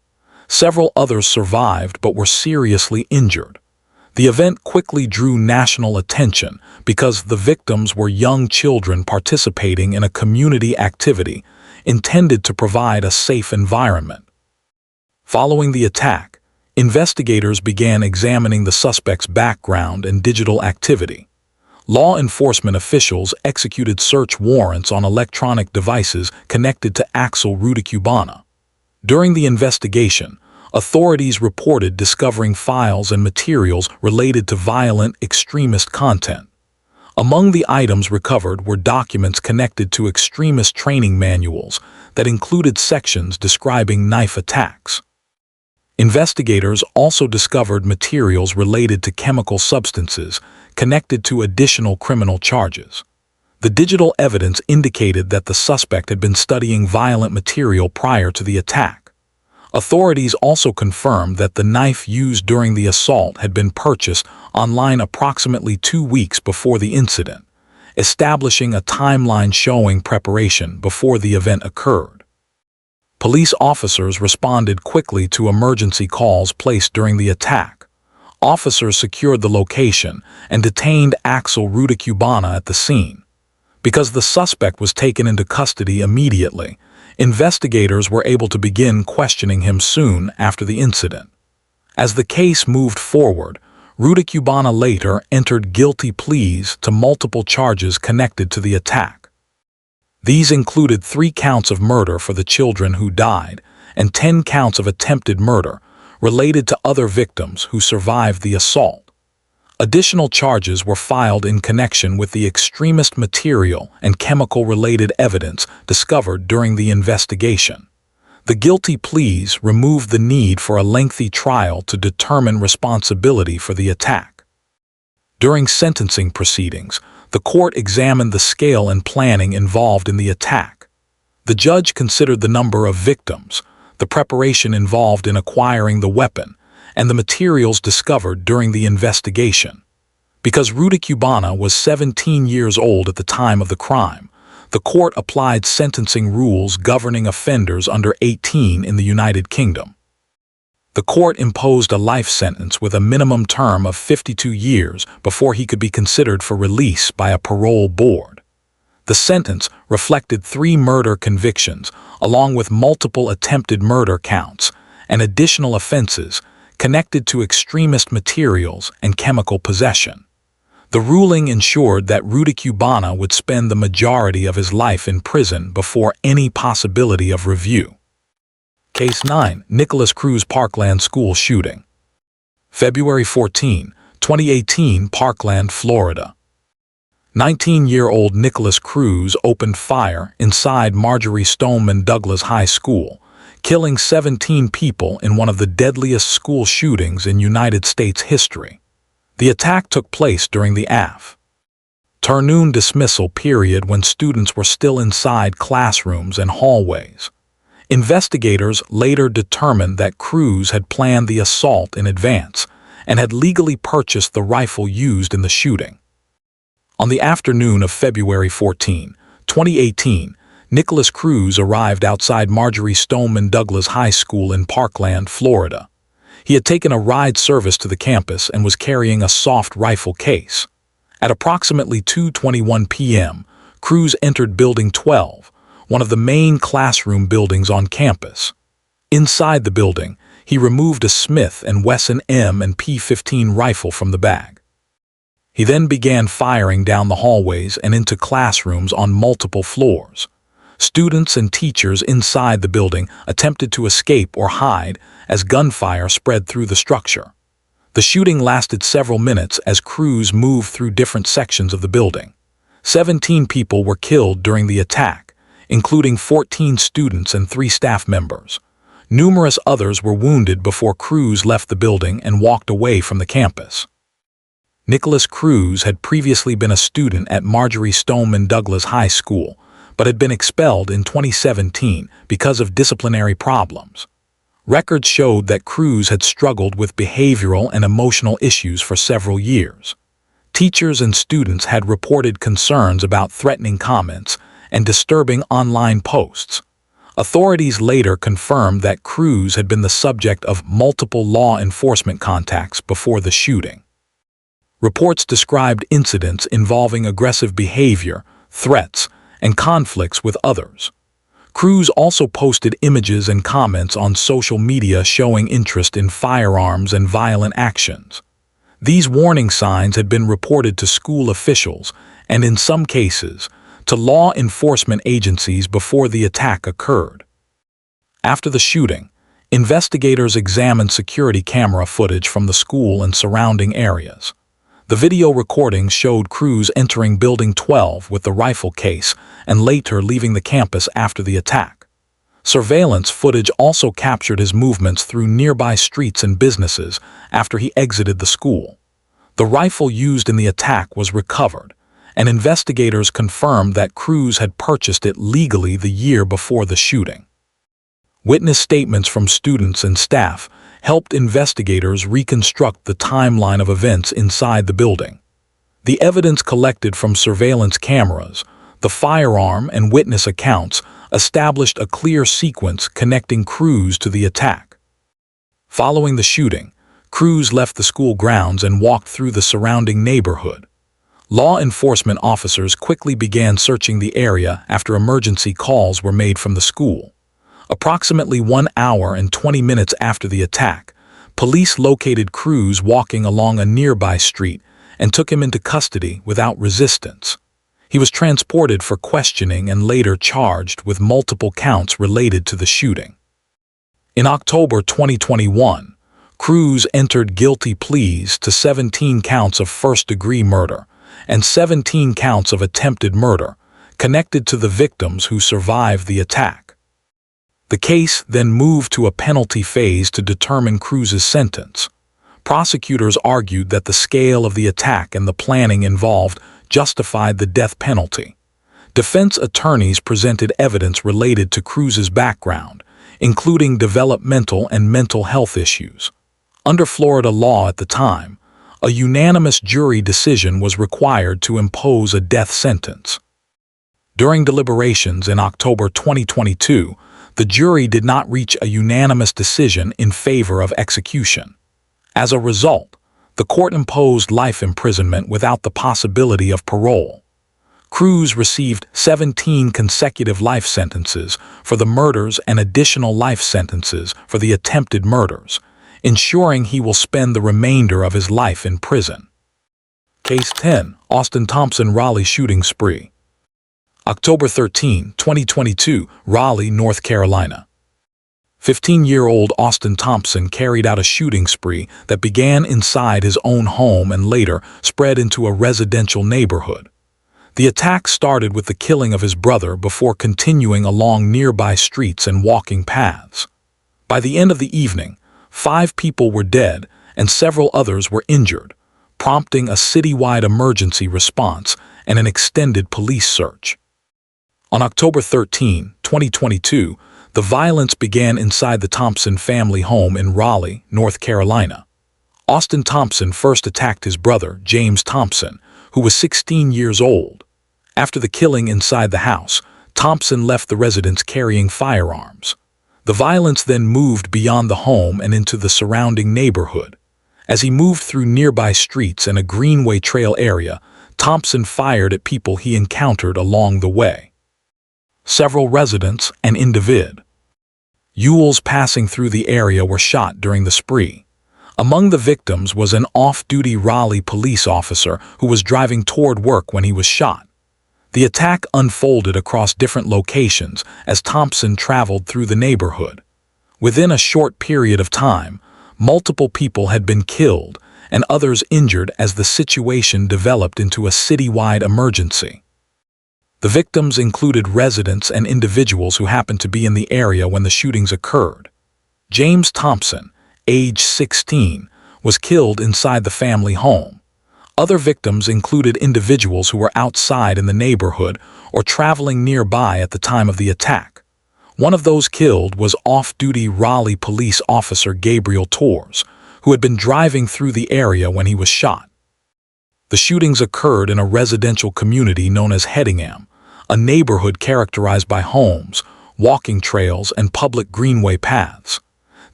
Several others survived but were seriously injured. The event quickly drew national attention because the victims were young children participating in a community activity intended to provide a safe environment. Following the attack, investigators began examining the suspect's background and digital activity. Law enforcement officials executed search warrants on electronic devices connected to Axel Rudikubana. During the investigation, authorities reported discovering files and materials related to violent extremist content. Among the items recovered were documents connected to extremist training manuals that included sections describing knife attacks. Investigators also discovered materials related to chemical substances connected to additional criminal charges. The digital evidence indicated that the suspect had been studying violent material prior to the attack. Authorities also confirmed that the knife used during the assault had been purchased online approximately 2 weeks before the incident, establishing a timeline showing preparation before the event occurred. Police officers responded quickly to emergency calls placed during the attack. Officers secured the location and detained Axel Rudikubana at the scene. Because the suspect was taken into custody immediately, investigators were able to begin questioning him soon after the incident. As the case moved forward, Rudikubana later entered guilty pleas to multiple charges connected to the attack. These included 3 counts of murder for the children who died and 10 counts of attempted murder related to other victims who survived the assault. Additional charges were filed in connection with the extremist material and chemical-related evidence discovered during the investigation. The guilty pleas removed the need for a lengthy trial to determine responsibility for the attack. During sentencing proceedings, the court examined the scale and planning involved in the attack. The judge considered the number of victims, the preparation involved in acquiring the weapon, and the materials discovered during the investigation. Because Rudikubana was 17 years old at the time of the crime, the court applied sentencing rules governing offenders under 18 in the United Kingdom. The court imposed a life sentence with a minimum term of 52 years before he could be considered for release by a parole board. The sentence reflected 3 murder convictions, along with multiple attempted murder counts and additional offenses connected to extremist materials and chemical possession. The ruling ensured that Rudikubana would spend the majority of his life in prison before any possibility of review. Case 9. Nikolas Cruz Parkland School Shooting. February 14, 2018, Parkland, Florida. 19-year-old Nikolas Cruz opened fire inside Marjory Stoneman Douglas High School, killing 17 people in one of the deadliest school shootings in United States history. The attack took place during the afternoon dismissal period when students were still inside classrooms and hallways. Investigators later determined that Cruz had planned the assault in advance and had legally purchased the rifle used in the shooting. On the afternoon of February 14, 2018, Nikolas Cruz arrived outside Marjory Stoneman Douglas High School in Parkland, Florida. He had taken a ride service to the campus and was carrying a soft rifle case. At approximately 2:21 p.m., Cruz entered Building 12, one of the main classroom buildings on campus. Inside the building, he removed a Smith & Wesson M&P15 rifle from the bag. He then began firing down the hallways and into classrooms on multiple floors. Students and teachers inside the building attempted to escape or hide as gunfire spread through the structure. The shooting lasted several minutes as Cruz moved through different sections of the building. 17 people were killed during the attack, including 14 students and 3 staff members. Numerous others were wounded before Cruz left the building and walked away from the campus. Nikolas Cruz had previously been a student at Marjorie Stoneman Douglas High School, but had been expelled in 2017 because of disciplinary problems. Records showed that Cruz had struggled with behavioral and emotional issues for several years. Teachers and students had reported concerns about threatening comments and disturbing online posts. Authorities later confirmed that Cruz had been the subject of multiple law enforcement contacts before the shooting. Reports described incidents involving aggressive behavior, threats, and conflicts with others. Cruz also posted images and comments on social media showing interest in firearms and violent actions. These warning signs had been reported to school officials and, in some cases, to law enforcement agencies before the attack occurred. After the shooting, investigators examined security camera footage from the school and surrounding areas. The video recordings showed Cruz entering Building 12 with the rifle case and later leaving the campus after the attack. Surveillance footage also captured his movements through nearby streets and businesses after he exited the school. The rifle used in the attack was recovered, and investigators confirmed that Cruz had purchased it legally the year before the shooting. Witness statements from students and staff helped investigators reconstruct the timeline of events inside the building. The evidence collected from surveillance cameras, the firearm and witness accounts established a clear sequence connecting Cruz to the attack. Following the shooting, Cruz left the school grounds and walked through the surrounding neighborhood. Law enforcement officers quickly began searching the area after emergency calls were made from the school. Approximately 1 hour and 20 minutes after the attack, police located Cruz walking along a nearby street and took him into custody without resistance. He was transported for questioning and later charged with multiple counts related to the shooting. In October 2021, Cruz entered guilty pleas to 17 counts of first-degree murder and 17 counts of attempted murder connected to the victims who survived the attack. The case then moved to a penalty phase to determine Cruz's sentence. Prosecutors argued that the scale of the attack and the planning involved justified the death penalty. Defense attorneys presented evidence related to Cruz's background, including developmental and mental health issues. Under Florida law at the time, a unanimous jury decision was required to impose a death sentence. During deliberations in October 2022, the jury did not reach a unanimous decision in favor of execution. As a result, the court imposed life imprisonment without the possibility of parole. Cruz received 17 consecutive life sentences for the murders and additional life sentences for the attempted murders, ensuring he will spend the remainder of his life in prison. Case 10, Austin Thompson Raleigh Shooting Spree. October 13, 2022, Raleigh, North Carolina. 15-year-old Austin Thompson carried out a shooting spree that began inside his own home and later spread into a residential neighborhood. The attack started with the killing of his brother before continuing along nearby streets and walking paths. By the end of the evening, 5 people were dead and several others were injured, prompting a citywide emergency response and an extended police search. On October 13, 2022, the violence began inside the Thompson family home in Raleigh, North Carolina. Austin Thompson first attacked his brother, James Thompson, who was 16 years old. After the killing inside the house, Thompson left the residence carrying firearms. The violence then moved beyond the home and into the surrounding neighborhood. As he moved through nearby streets and a Greenway Trail area, Thompson fired at people he encountered along the way. Several residents and individuals passing through the area were shot during the spree. Among the victims was an off-duty Raleigh police officer who was driving toward work when he was shot. The attack unfolded across different locations as Thompson traveled through the neighborhood. Within a short period of time, multiple people had been killed and others injured as the situation developed into a citywide emergency. The victims included residents and individuals who happened to be in the area when the shootings occurred. James Thompson, age 16, was killed inside the family home. Other victims included individuals who were outside in the neighborhood or traveling nearby at the time of the attack. One of those killed was off-duty Raleigh police officer Gabriel Torres, who had been driving through the area when he was shot. The shootings occurred in a residential community known as Hedingham, a neighborhood characterized by homes, walking trails, and public greenway paths.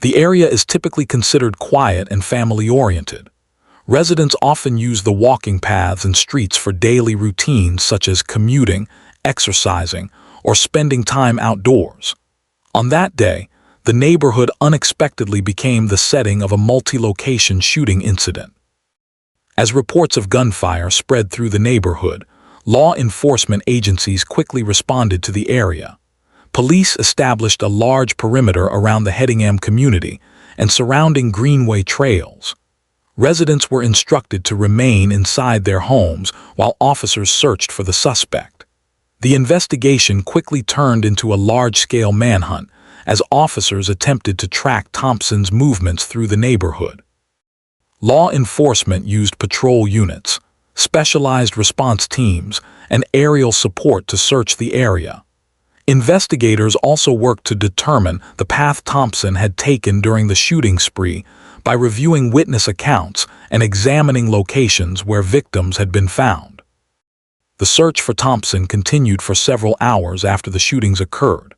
The area is typically considered quiet and family-oriented. Residents often use the walking paths and streets for daily routines such as commuting, exercising, or spending time outdoors. On that day, the neighborhood unexpectedly became the setting of a multi-location shooting incident. As reports of gunfire spread through the neighborhood, law enforcement agencies quickly responded to the area. Police established a large perimeter around the Hedingham community and surrounding greenway trails. Residents were instructed to remain inside their homes while officers searched for the suspect. The investigation quickly turned into a large-scale manhunt as officers attempted to track Thompson's movements through the neighborhood. Law enforcement used patrol units, specialized response teams, and aerial support to search the area. Investigators also worked to determine the path Thompson had taken during the shooting spree by reviewing witness accounts and examining locations where victims had been found. The search for Thompson continued for several hours after the shootings occurred.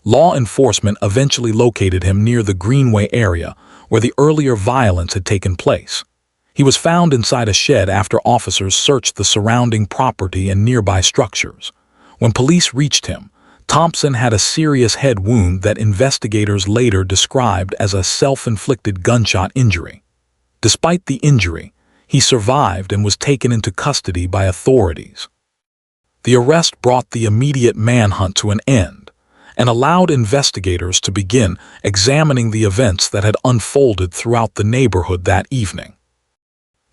Law enforcement eventually located him near the Greenway area where the earlier violence had taken place. He was found inside a shed after officers searched the surrounding property and nearby structures. When police reached him, Thompson had a serious head wound that investigators later described as a self-inflicted gunshot injury. Despite the injury, he survived and was taken into custody by authorities. The arrest brought the immediate manhunt to an end and allowed investigators to begin examining the events that had unfolded throughout the neighborhood that evening.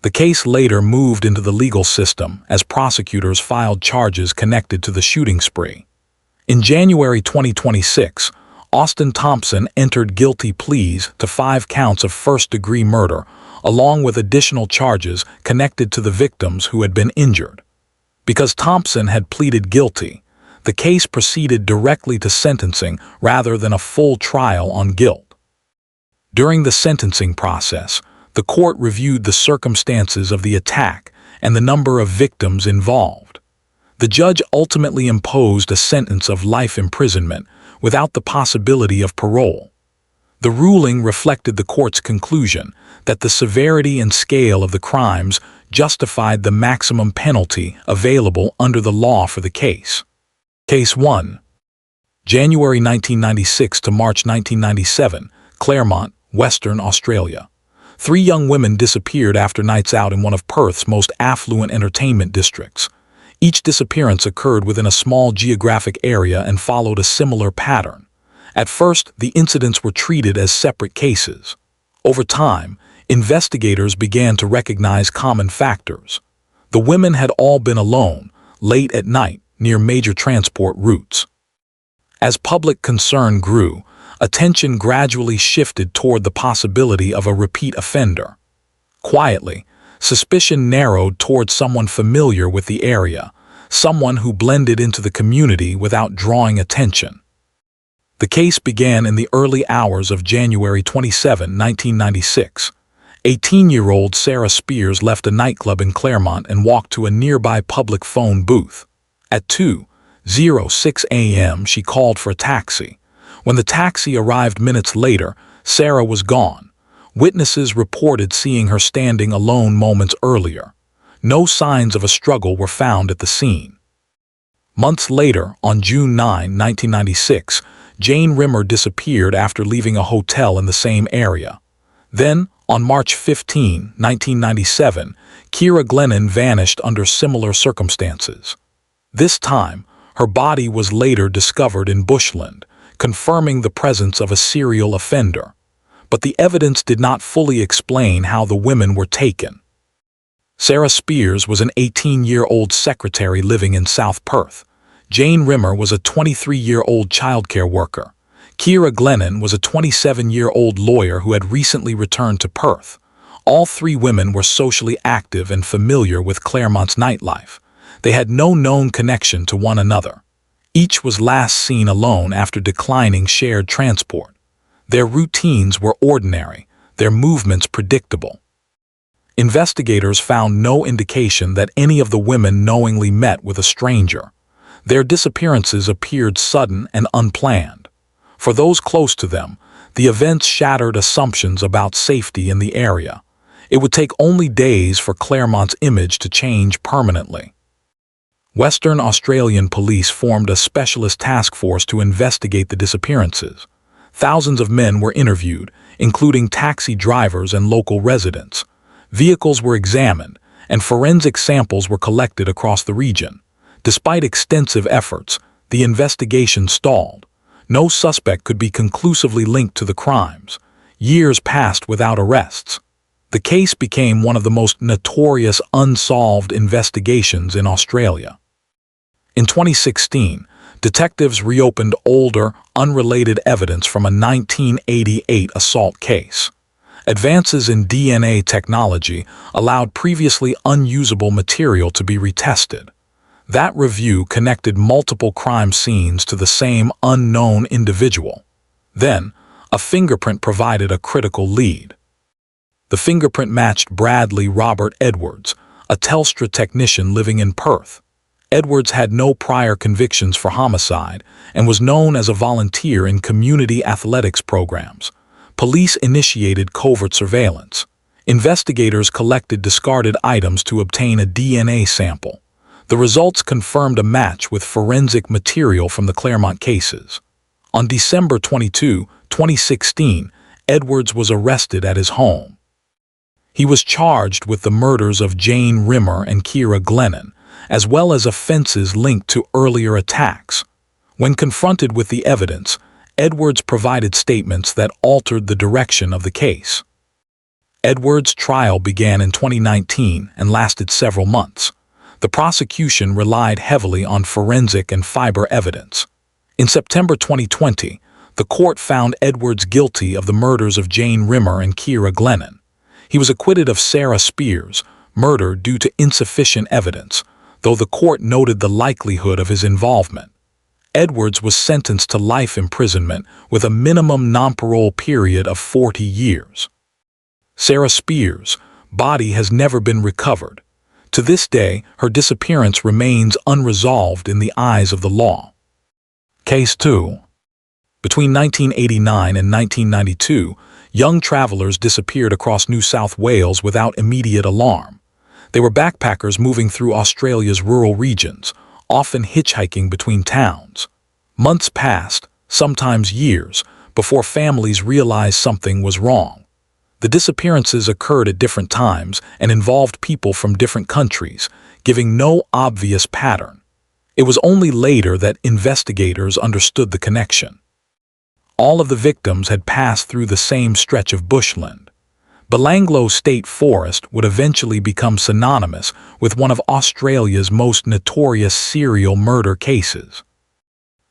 The case later moved into the legal system as prosecutors filed charges connected to the shooting spree. In January 2026, Austin Thompson entered guilty pleas to 5 counts of first-degree murder, along with additional charges connected to the victims who had been injured. Because Thompson had pleaded guilty, the case proceeded directly to sentencing rather than a full trial on guilt. During the sentencing process, the court reviewed the circumstances of the attack and the number of victims involved. The judge ultimately imposed a sentence of life imprisonment without the possibility of parole. The ruling reflected the court's conclusion that the severity and scale of the crimes justified the maximum penalty available under the law for the case. Case 1. January 1996 to March 1997, Claremont, Western Australia. 3 young women disappeared after nights out in one of Perth's most affluent entertainment districts. Each disappearance occurred within a small geographic area and followed a similar pattern. At first, the incidents were treated as separate cases. Over time, investigators began to recognize common factors. The women had all been alone, late at night, near major transport routes. As public concern grew, attention gradually shifted toward the possibility of a repeat offender. Quietly, suspicion narrowed toward someone familiar with the area, someone who blended into the community without drawing attention. The case began in the early hours of January 27, 1996. 18-year-old Sarah Spears left a nightclub in Claremont and walked to a nearby public phone booth. At 2:06 a.m., she called for a taxi. When the taxi arrived minutes later, Sarah was gone. Witnesses reported seeing her standing alone moments earlier. No signs of a struggle were found at the scene. Months later, on June 9, 1996, Jane Rimmer disappeared after leaving a hotel in the same area. Then, On March 15, 1997, Kira Glennon vanished under similar circumstances. This time, her body was later discovered in bushland, confirming the presence of a serial offender. But the evidence did not fully explain how the women were taken. Sarah Spears was an 18-year-old secretary living in South Perth. Jane Rimmer was a 23-year-old childcare worker. Kira Glennon was a 27-year-old lawyer who had recently returned to Perth. All three women were socially active and familiar with Claremont's nightlife. They had no known connection to one another. Each was last seen alone after declining shared transport. Their routines were ordinary, their movements predictable. Investigators found no indication that any of the women knowingly met with a stranger. Their disappearances appeared sudden and unplanned. For those close to them, the events shattered assumptions about safety in the area. It would take only days for Claremont's image to change permanently. Western Australian police formed a specialist task force to investigate the disappearances. Thousands of men were interviewed, including taxi drivers and local residents. Vehicles were examined, and forensic samples were collected across the region. Despite extensive efforts, the investigation stalled. No suspect could be conclusively linked to the crimes. Years passed without arrests. The case became one of the most notorious unsolved investigations in Australia. In 2016, detectives reopened older, unrelated evidence from a 1988 assault case. Advances in DNA technology allowed previously unusable material to be retested. That review connected multiple crime scenes to the same unknown individual. Then, a fingerprint provided a critical lead. The fingerprint matched Bradley Robert Edwards, a Telstra technician living in Perth. Edwards had no prior convictions for homicide and was known as a volunteer in community athletics programs. Police initiated covert surveillance. Investigators collected discarded items to obtain a DNA sample. The results confirmed a match with forensic material from the Claremont cases. On December 22, 2016, Edwards was arrested at his home. He was charged with the murders of Jane Rimmer and Kira Glennon, as well as offenses linked to earlier attacks. When confronted with the evidence, Edwards provided statements that altered the direction of the case. Edwards' trial began in 2019 and lasted several months. The prosecution relied heavily on forensic and fiber evidence. In September 2020, the court found Edwards guilty of the murders of Jane Rimmer and Kira Glennon. He was acquitted of Sarah Spears' murder due to insufficient evidence, though the court noted the likelihood of his involvement. Edwards was sentenced to life imprisonment with a minimum non-parole period of 40 years. Sarah Spears' body has never been recovered. To this day, her disappearance remains unresolved in the eyes of the law. Case 2. Between 1989 and 1992, young travelers disappeared across New South Wales without immediate alarm. They were backpackers moving through Australia's rural regions, often hitchhiking between towns. Months passed, sometimes years, before families realized something was wrong. The disappearances occurred at different times and involved people from different countries, giving no obvious pattern. It was only later that investigators understood the connection. All of the victims had passed through the same stretch of bushland. Belanglo State Forest would eventually become synonymous with one of Australia's most notorious serial murder cases.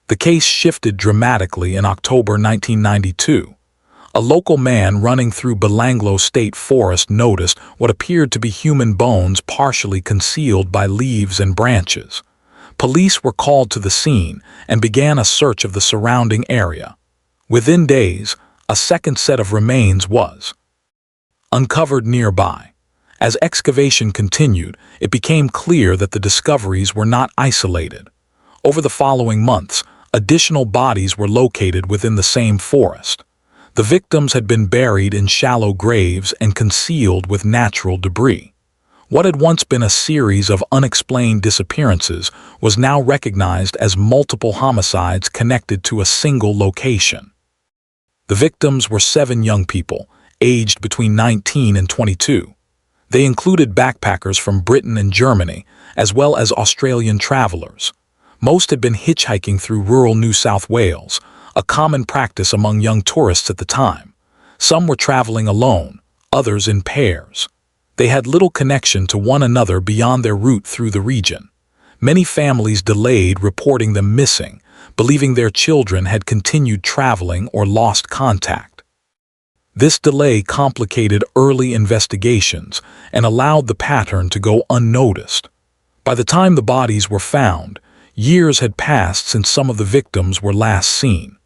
The case shifted dramatically in October 1992. A local man running through Belanglo State Forest noticed what appeared to be human bones partially concealed by leaves and branches. Police were called to the scene and began a search of the surrounding area. Within days, a second set of remains was uncovered nearby. As excavation continued, it became clear that the discoveries were not isolated. Over the following months, additional bodies were located within the same forest. The victims had been buried in shallow graves and concealed with natural debris. What had once been a series of unexplained disappearances was now recognized as multiple homicides connected to a single location. The victims were 7 young people, aged between 19 and 22. They included backpackers from Britain and Germany, as well as Australian travelers. Most had been hitchhiking through rural New South Wales, a common practice among young tourists at the time. Some were traveling alone, others in pairs. They had little connection to one another beyond their route through the region. Many families delayed reporting them missing, believing their children had continued traveling or lost contact. This delay complicated early investigations and allowed the pattern to go unnoticed. By the time the bodies were found, years had passed since some of the victims were last seen.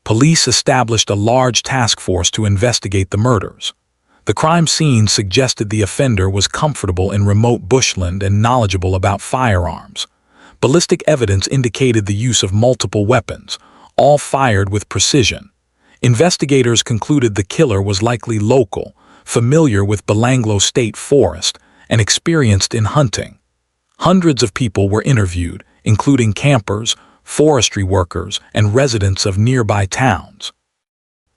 Police established a large task force to investigate the murders. The crime scene suggested the offender was comfortable in remote bushland and knowledgeable about firearms. Ballistic evidence indicated the use of multiple weapons, all fired with precision. Investigators concluded the killer was likely local, familiar with Belanglo State Forest, and experienced in hunting. Hundreds of people were interviewed, including campers, forestry workers, and residents of nearby towns.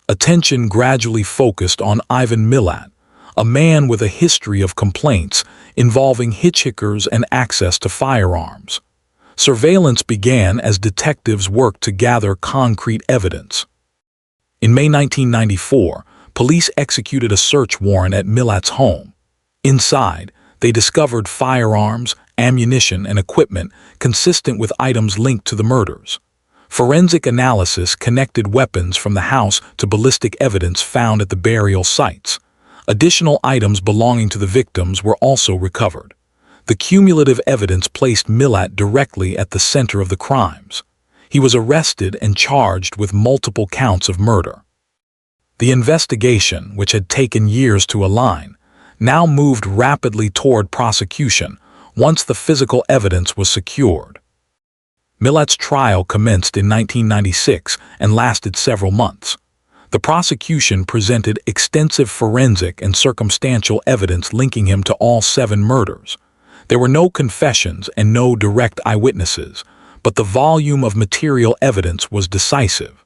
Attention gradually focused on Ivan Milat, a man with a history of complaints involving hitchhikers and access to firearms. Surveillance began as detectives worked to gather concrete evidence. In May 1994, police executed a search warrant at Milat's home. Inside, they discovered firearms, ammunition, and equipment consistent with items linked to the murders. Forensic analysis connected weapons from the house to ballistic evidence found at the burial sites. Additional items belonging to the victims were also recovered. The cumulative evidence placed Milat directly at the center of the crimes. He was arrested and charged with multiple counts of murder. The investigation, which had taken years to align, now moved rapidly toward prosecution once the physical evidence was secured. Milat's trial commenced in 1996 and lasted several months. The prosecution presented extensive forensic and circumstantial evidence linking him to all 7 murders. There were no confessions and no direct eyewitnesses, but the volume of material evidence was decisive.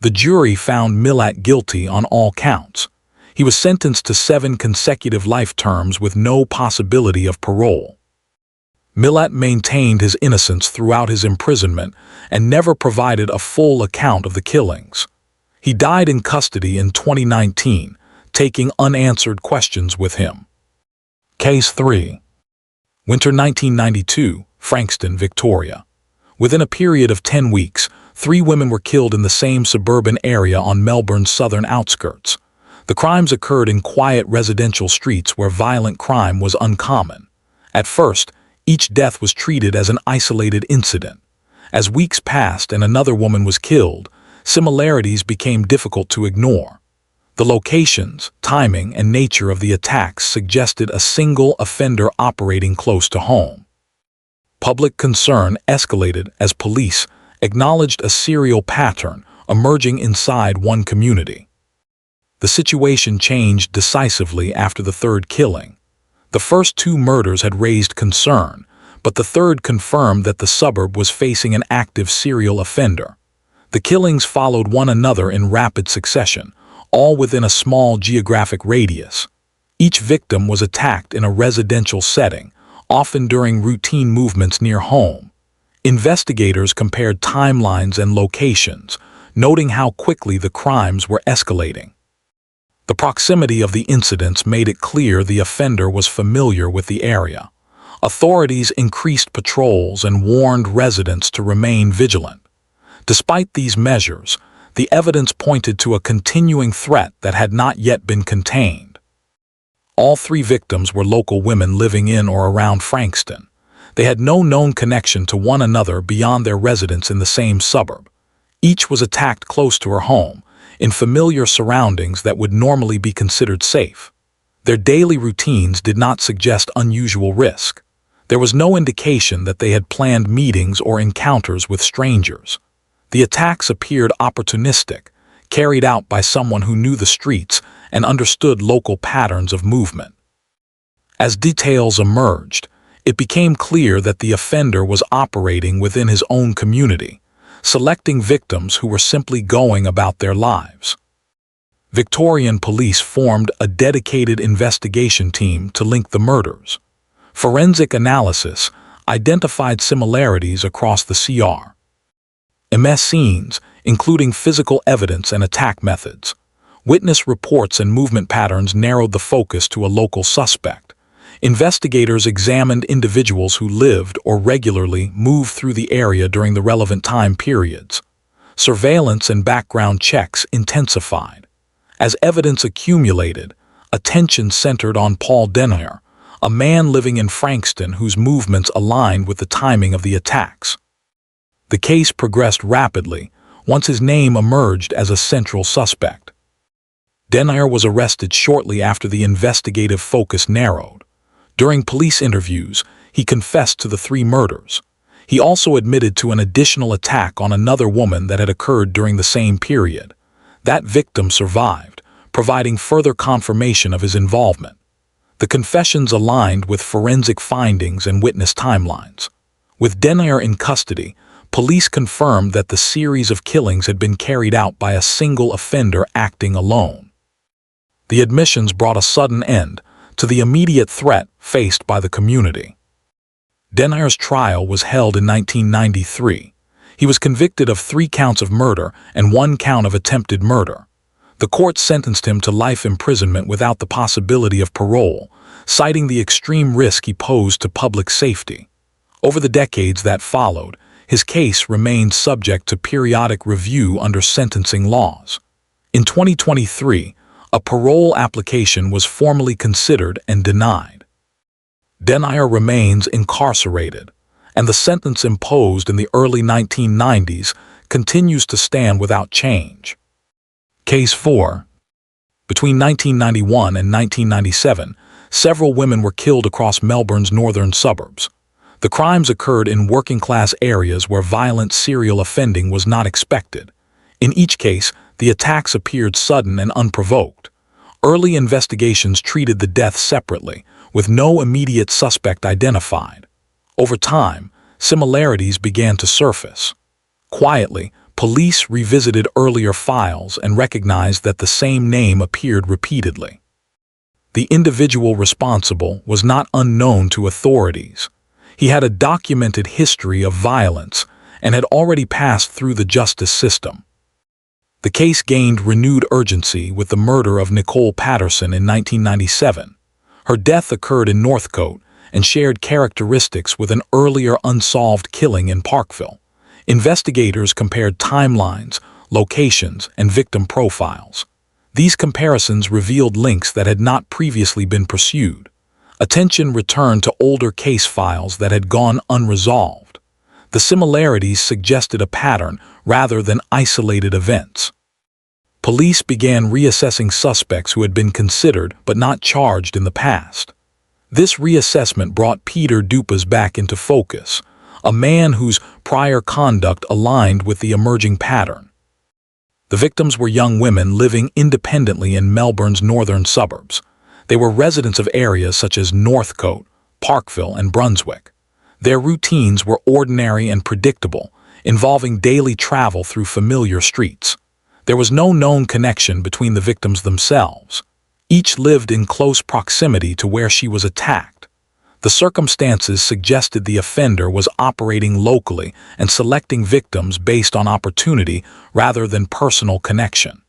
The jury found Milat guilty on all counts. He was sentenced to 7 consecutive life terms with no possibility of parole. Milat maintained his innocence throughout his imprisonment and never provided a full account of the killings. He died in custody in 2019, taking unanswered questions with him. Case 3. Winter 1992, Frankston, Victoria. Within a period of 10 weeks, 3 women were killed in the same suburban area on Melbourne's southern outskirts. The crimes occurred in quiet residential streets where violent crime was uncommon. At first, each death was treated as an isolated incident. As weeks passed and another woman was killed, similarities became difficult to ignore. The locations, timing, and nature of the attacks suggested a single offender operating close to home. Public concern escalated as police acknowledged a serial pattern emerging inside one community. The situation changed decisively after the third killing. The first 2 murders had raised concern, but the third confirmed that the suburb was facing an active serial offender. The killings followed one another in rapid succession, all within a small geographic radius. Each victim was attacked in a residential setting, often during routine movements near home. Investigators compared timelines and locations, noting how quickly the crimes were escalating. The proximity of the incidents made it clear the offender was familiar with the area. Authorities increased patrols and warned residents to remain vigilant. Despite these measures, the evidence pointed to a continuing threat that had not yet been contained. All 3 victims were local women living in or around Frankston. They had no known connection to one another beyond their residence in the same suburb. Each was attacked close to her home, in familiar surroundings that would normally be considered safe. Their daily routines did not suggest unusual risk. There was no indication that they had planned meetings or encounters with strangers. The attacks appeared opportunistic, carried out by someone who knew the streets and understood local patterns of movement. As details emerged, it became clear that the offender was operating within his own community, selecting victims who were simply going about their lives. Victorian police formed a dedicated investigation team to link the murders. Forensic analysis identified similarities across the CR. MS scenes, including physical evidence and attack methods. Witness reports and movement patterns narrowed the focus to a local suspect. Investigators examined individuals who lived or regularly moved through the area during the relevant time periods. Surveillance and background checks intensified. As evidence accumulated, attention centered on Paul Denier, a man living in Frankston whose movements aligned with the timing of the attacks. The case progressed rapidly once his name emerged as a central suspect. Denier was arrested shortly after the investigative focus narrowed. During police interviews, he confessed to the 3 murders. He also admitted to an additional attack on another woman that had occurred during the same period. That victim survived, providing further confirmation of his involvement. The confessions aligned with forensic findings and witness timelines. With Denier in custody, police confirmed that the series of killings had been carried out by a single offender acting alone. The admissions brought a sudden end to the immediate threat faced by the community. Denier's trial was held in 1993. He was convicted of 3 counts of murder and 1 count of attempted murder. The court sentenced him to life imprisonment without the possibility of parole, citing the extreme risk he posed to public safety. Over the decades that followed, his case remained subject to periodic review under sentencing laws. In 2023, a parole application was formally considered and denied. Denier remains incarcerated, and the sentence imposed in the early 1990s continues to stand without change. Case 4. Between 1991 and 1997, several women were killed across Melbourne's northern suburbs. The crimes occurred in working-class areas where violent serial offending was not expected. In each case, the attacks appeared sudden and unprovoked. Early investigations treated the deaths separately, with no immediate suspect identified. Over time, similarities began to surface. Quietly, police revisited earlier files and recognized that the same name appeared repeatedly. The individual responsible was not unknown to authorities. He had a documented history of violence and had already passed through the justice system. The case gained renewed urgency with the murder of Nicole Patterson in 1997. Her death occurred in Northcote and shared characteristics with an earlier unsolved killing in Parkville. Investigators compared timelines, locations, and victim profiles. These comparisons revealed links that had not previously been pursued. Attention returned to older case files that had gone unresolved. The similarities suggested a pattern rather than isolated events. Police began reassessing suspects who had been considered but not charged in the past. This reassessment brought Peter Dupas back into focus, a man whose prior conduct aligned with the emerging pattern. The victims were young women living independently in Melbourne's northern suburbs. They were residents of areas such as Northcote, Parkville, and Brunswick. Their routines were ordinary and predictable, involving daily travel through familiar streets. There was no known connection between the victims themselves. Each lived in close proximity to where she was attacked. The circumstances suggested the offender was operating locally and selecting victims based on opportunity rather than personal connection.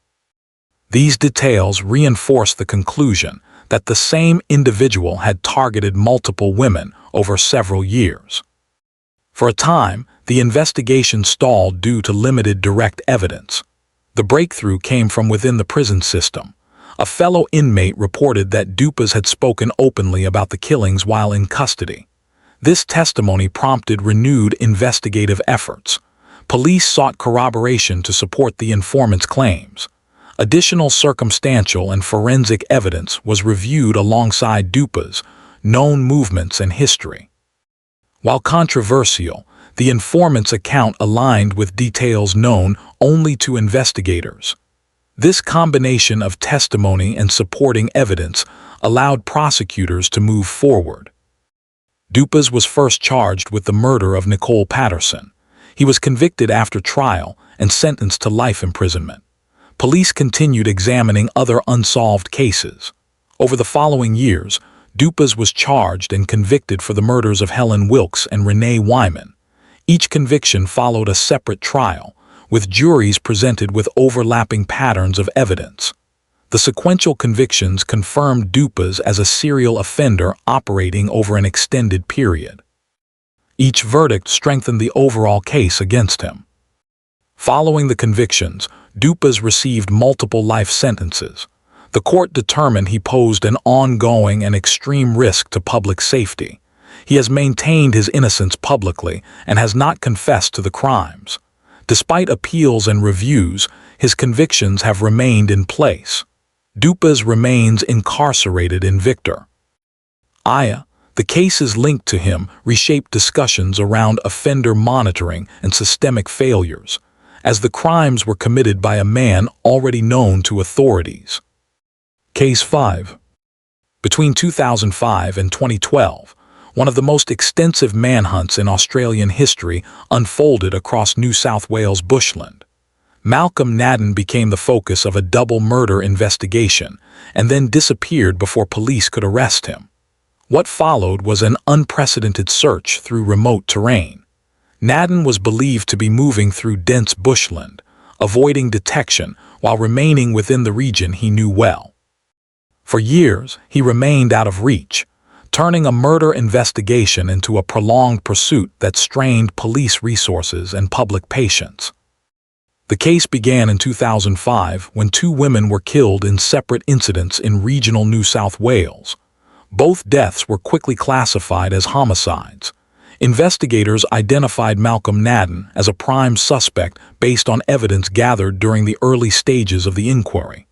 These details reinforce the conclusion that the same individual had targeted multiple women over several years. For a time, the investigation stalled due to limited direct evidence. The breakthrough came from within the prison system. A fellow inmate reported that Dupas had spoken openly about the killings while in custody. This testimony prompted renewed investigative efforts. Police sought corroboration to support the informant's claims. Additional circumstantial and forensic evidence was reviewed alongside Dupas' known movements and history. While controversial, the informant's account aligned with details known only to investigators. This combination of testimony and supporting evidence allowed prosecutors to move forward. Dupas was first charged with the murder of Nicole Patterson. He was convicted after trial and sentenced to life imprisonment. Police continued examining other unsolved cases. Over the following years, Dupas was charged and convicted for the murders of Helen Wilkes and Renee Wyman. Each conviction followed a separate trial, with juries presented with overlapping patterns of evidence. The sequential convictions confirmed Dupas as a serial offender operating over an extended period. Each verdict strengthened the overall case against him. Following the convictions, Dupas received multiple life sentences. The court determined he posed an ongoing and extreme risk to public safety. He has maintained his innocence publicly and has not confessed to the crimes. Despite appeals and reviews, his convictions have remained in place. Dupas remains incarcerated in Victor. The cases linked to him reshaped discussions around offender monitoring and systemic failures, as the crimes were committed by a man already known to authorities. Case 5. Between 2005 and 2012, one of the most extensive manhunts in Australian history unfolded across New South Wales bushland. Malcolm Naden became the focus of a double murder investigation and then disappeared before police could arrest him. What followed was an unprecedented search through remote terrain. Naden was believed to be moving through dense bushland, avoiding detection while remaining within the region he knew well. For years, he remained out of reach, turning a murder investigation into a prolonged pursuit that strained police resources and public patience. The case began in 2005 when two women were killed in separate incidents in regional New South Wales. Both deaths were quickly classified as homicides. Investigators identified Malcolm Naden as a prime suspect based on evidence gathered during the early stages of the inquiry.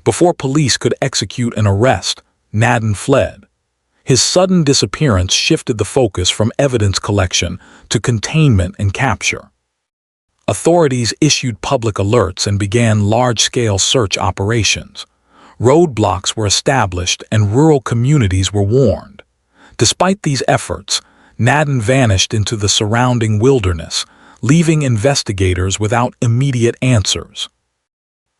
Before police could execute an arrest, Naden fled. His sudden disappearance shifted the focus from evidence collection to containment and capture. Authorities issued public alerts and began large-scale search operations. Roadblocks were established and rural communities were warned. Despite these efforts, Naden vanished into the surrounding wilderness, leaving investigators without immediate answers.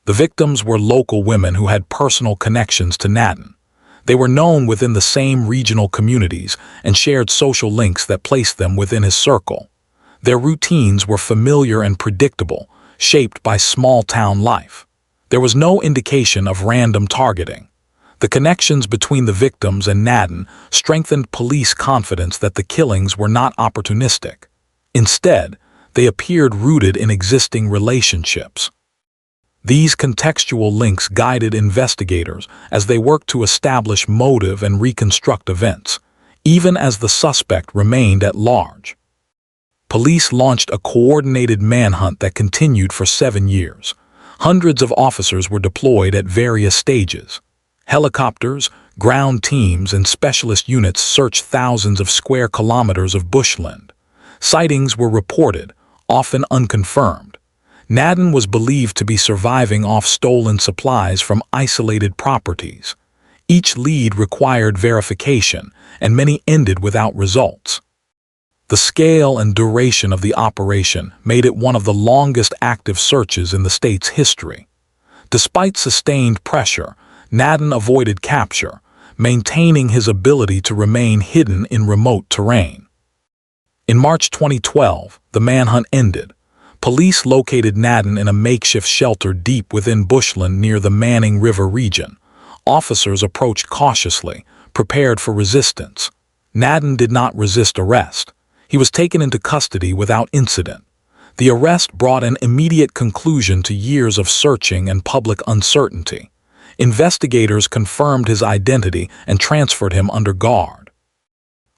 The victims were local women who had personal connections to Naden. They were known within the same regional communities and shared social links that placed them within his circle. Their routines were familiar and predictable, shaped by small-town life. There was no indication of random targeting. The connections between the victims and Naden strengthened police confidence that the killings were not opportunistic. Instead, they appeared rooted in existing relationships. These contextual links guided investigators as they worked to establish motive and reconstruct events, even as the suspect remained at large. Police launched a coordinated manhunt that continued for 7 years. Hundreds of officers were deployed at various stages. Helicopters, ground teams, and specialist units searched thousands of square kilometers of bushland. Sightings were reported, often unconfirmed. Naden was believed to be surviving off stolen supplies from isolated properties. Each lead required verification, and many ended without results. The scale and duration of the operation made it one of the longest active searches in the state's history. Despite sustained pressure, Naden avoided capture, maintaining his ability to remain hidden in remote terrain. In March 2012, the manhunt ended. Police located Naden in a makeshift shelter deep within bushland near the Manning River region. Officers approached cautiously, prepared for resistance. Naden did not resist arrest. He was taken into custody without incident. The arrest brought an immediate conclusion to years of searching and public uncertainty. Investigators confirmed his identity and transferred him under guard.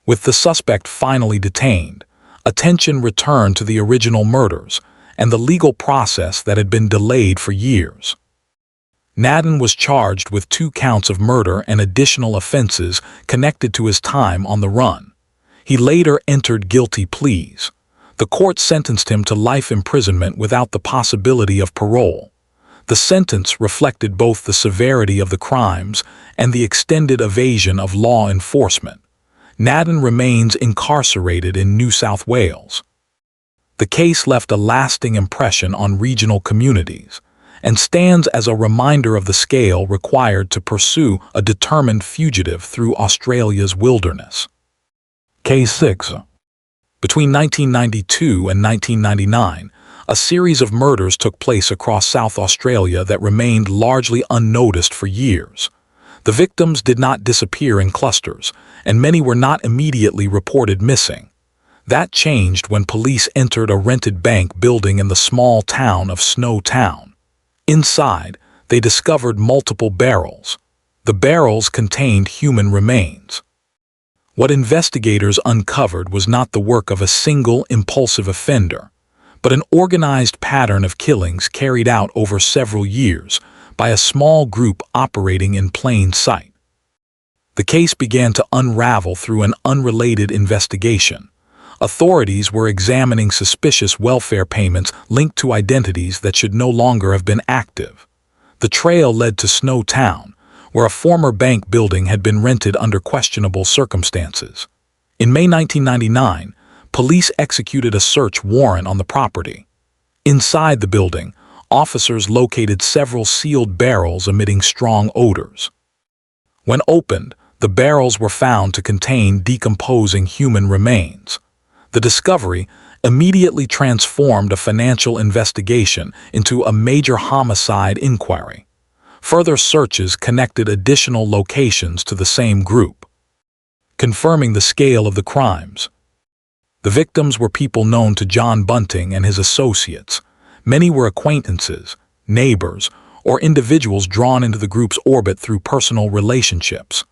With the suspect finally detained, attention returned to the original murders and the legal process that had been delayed for years. Naden was charged with 2 counts of murder and additional offenses connected to his time on the run. He later entered guilty pleas. The court sentenced him to life imprisonment without the possibility of parole. The sentence reflected both the severity of the crimes and the extended evasion of law enforcement. Naden remains incarcerated in New South Wales. The case left a lasting impression on regional communities, and stands as a reminder of the scale required to pursue a determined fugitive through Australia's wilderness. Case 6. Between 1992 and 1999, a series of murders took place across South Australia that remained largely unnoticed for years. The victims did not disappear in clusters, and many were not immediately reported missing. That changed when police entered a rented bank building in the small town of Snow Town. Inside, they discovered multiple barrels. The barrels contained human remains. What investigators uncovered was not the work of a single impulsive offender, but an organized pattern of killings carried out over several years by a small group operating in plain sight. The case began to unravel through an unrelated investigation. Authorities were examining suspicious welfare payments linked to identities that should no longer have been active. The trail led to Snow Town, where a former bank building had been rented under questionable circumstances. In May 1999, police executed a search warrant on the property. Inside the building, officers located several sealed barrels emitting strong odors. When opened, the barrels were found to contain decomposing human remains. The discovery immediately transformed a financial investigation into a major homicide inquiry. Further searches connected additional locations to the same group, confirming the scale of the crimes. The victims were people known to John Bunting and his associates. Many were acquaintances, neighbors, or individuals drawn into the group's orbit through personal relationships.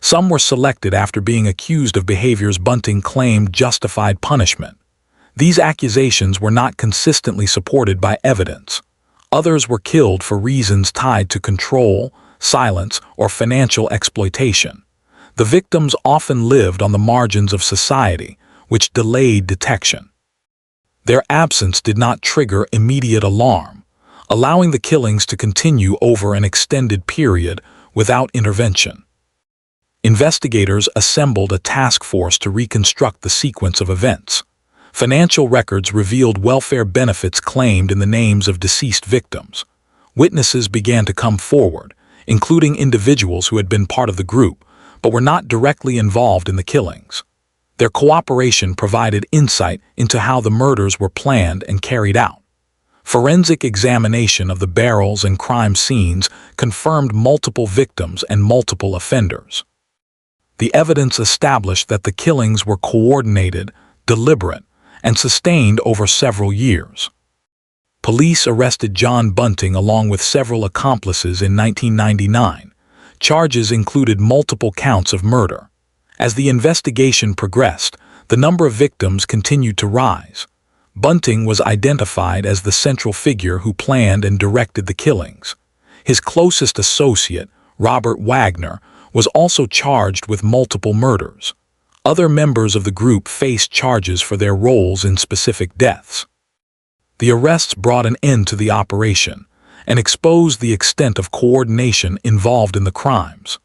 Some were selected after being accused of behaviors Bunting claimed justified punishment. These accusations were not consistently supported by evidence. Others were killed for reasons tied to control, silence, or financial exploitation. The victims often lived on the margins of society, which delayed detection. Their absence did not trigger immediate alarm, allowing the killings to continue over an extended period without intervention. Investigators assembled a task force to reconstruct the sequence of events. Financial records revealed welfare benefits claimed in the names of deceased victims. Witnesses began to come forward, including individuals who had been part of the group, but were not directly involved in the killings. Their cooperation provided insight into how the murders were planned and carried out. Forensic examination of the barrels and crime scenes confirmed multiple victims and multiple offenders. The evidence established that the killings were coordinated, deliberate, and sustained over several years. Police arrested John Bunting along with several accomplices in 1999. Charges included multiple counts of murder. As the investigation progressed, the number of victims continued to rise. Bunting was identified as the central figure who planned and directed the killings. His closest associate, Robert Wagner, was also charged with multiple murders. Other members of the group faced charges for their roles in specific deaths. The arrests brought an end to the operation and exposed the extent of coordination involved in the crimes.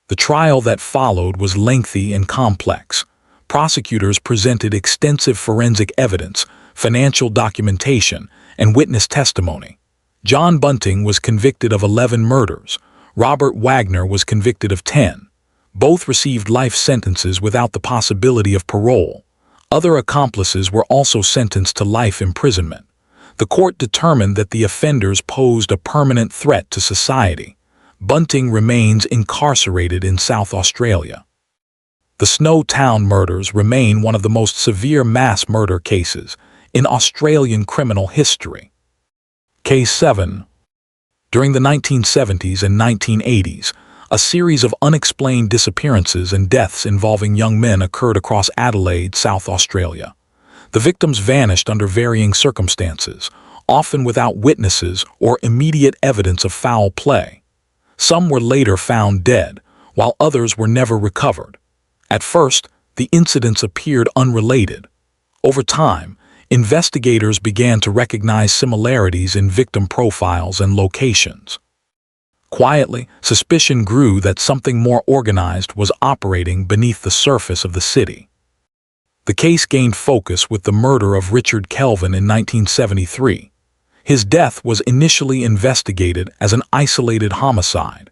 The trial that followed was lengthy and complex. Prosecutors presented extensive forensic evidence, financial documentation, and witness testimony. John Bunting was convicted of 11 murders. Robert Wagner was convicted of 10. Both received life sentences without the possibility of parole. Other accomplices were also sentenced to life imprisonment. The court determined that the offenders posed a permanent threat to society. Bunting remains incarcerated in South Australia. The Snow Town murders remain one of the most severe mass murder cases in Australian criminal history. Case 7. During the 1970s and 1980s, a series of unexplained disappearances and deaths involving young men occurred across Adelaide, South Australia. The victims vanished under varying circumstances, often without witnesses or immediate evidence of foul play. Some were later found dead, while others were never recovered. At first, the incidents appeared unrelated. Over time, investigators began to recognize similarities in victim profiles and locations. Quietly, suspicion grew that something more organized was operating beneath the surface of the city. The case gained focus with the murder of Richard Kelvin in 1973. His death was initially investigated as an isolated homicide.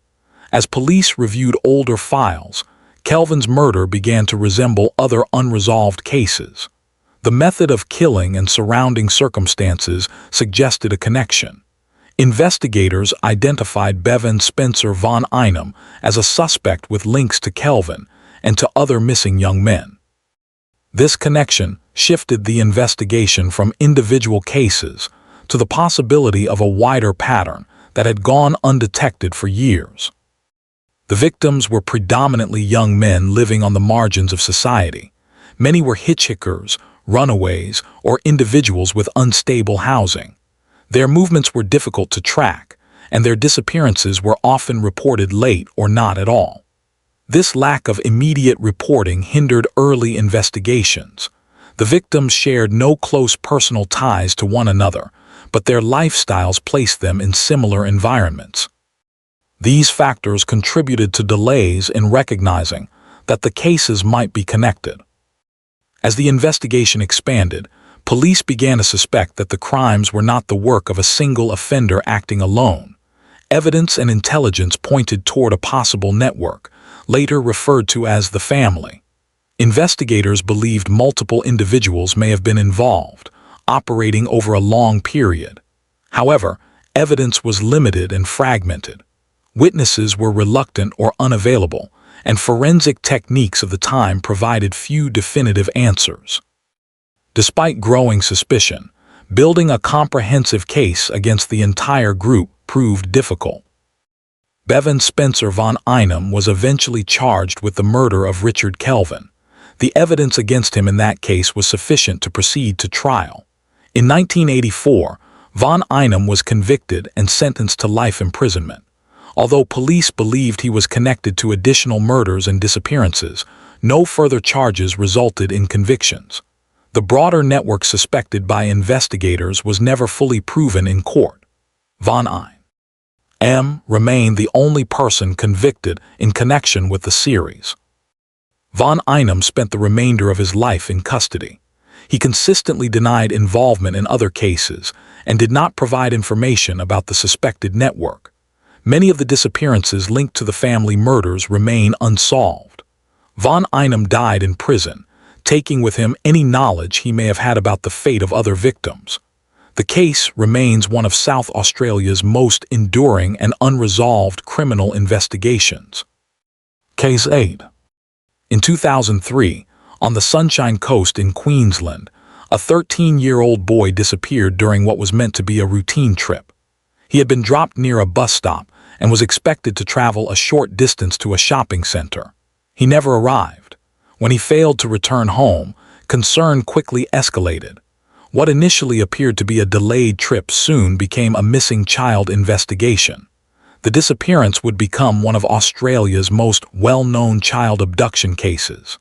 As police reviewed older files, Kelvin's murder began to resemble other unresolved cases. The method of killing and surrounding circumstances suggested a connection. Investigators identified Bevan Spencer von Einem as a suspect with links to Kelvin and to other missing young men. This connection shifted the investigation from individual cases to the possibility of a wider pattern that had gone undetected for years. The victims were predominantly young men living on the margins of society. Many were hitchhikers, runaways, or individuals with unstable housing. Their movements were difficult to track, and their disappearances were often reported late or not at all. This lack of immediate reporting hindered early investigations. The victims shared no close personal ties to one another, but their lifestyles placed them in similar environments. These factors contributed to delays in recognizing that the cases might be connected. As the investigation expanded, police began to suspect that the crimes were not the work of a single offender acting alone. Evidence and intelligence pointed toward a possible network, later referred to as the family. Investigators believed multiple individuals may have been involved, operating over a long period. However, evidence was limited and fragmented. Witnesses were reluctant or unavailable, and forensic techniques of the time provided few definitive answers. Despite growing suspicion, building a comprehensive case against the entire group proved difficult. Bevan Spencer von Einem was eventually charged with the murder of Richard Kelvin. The evidence against him in that case was sufficient to proceed to trial. In 1984, von Einem was convicted and sentenced to life imprisonment. Although police believed he was connected to additional murders and disappearances, no further charges resulted in convictions. The broader network suspected by investigators was never fully proven in court. Von Einem remained the only person convicted in connection with the series. Von Einem spent the remainder of his life in custody. He consistently denied involvement in other cases and did not provide information about the suspected network. Many of the disappearances linked to the family murders remain unsolved. Von Einem died in prison, taking with him any knowledge he may have had about the fate of other victims. The case remains one of South Australia's most enduring and unresolved criminal investigations. Case 8. In 2003, on the Sunshine Coast in Queensland, a 13-year-old boy disappeared during what was meant to be a routine trip. He had been dropped near a bus stop and was expected to travel a short distance to a shopping center. He never arrived. When he failed to return home, concern quickly escalated. What initially appeared to be a delayed trip soon became a missing child investigation. The disappearance would become one of Australia's most well-known child abduction cases.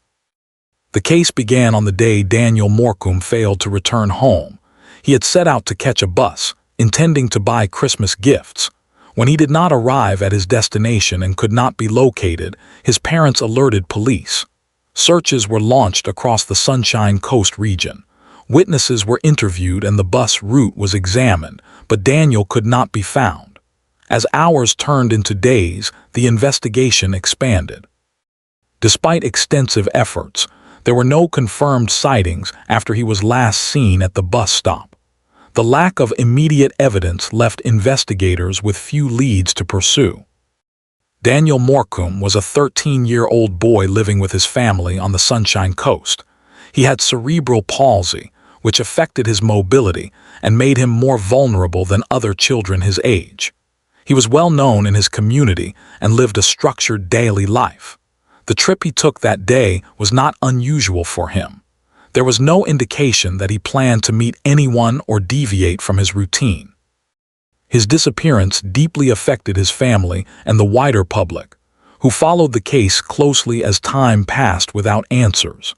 The case began on the day Daniel Morecambe failed to return home. He had set out to catch a bus, intending to buy Christmas gifts. When he did not arrive at his destination and could not be located, his parents alerted police. Searches were launched across the Sunshine Coast region. Witnesses were interviewed and the bus route was examined, but Daniel could not be found. As hours turned into days, the investigation expanded. Despite extensive efforts, there were no confirmed sightings after he was last seen at the bus stop. The lack of immediate evidence left investigators with few leads to pursue. Daniel Morecambe was a 13-year-old boy living with his family on the Sunshine Coast. He had cerebral palsy, which affected his mobility and made him more vulnerable than other children his age. He was well known in his community and lived a structured daily life. The trip he took that day was not unusual for him. There was no indication that he planned to meet anyone or deviate from his routine. His disappearance deeply affected his family and the wider public, who followed the case closely as time passed without answers.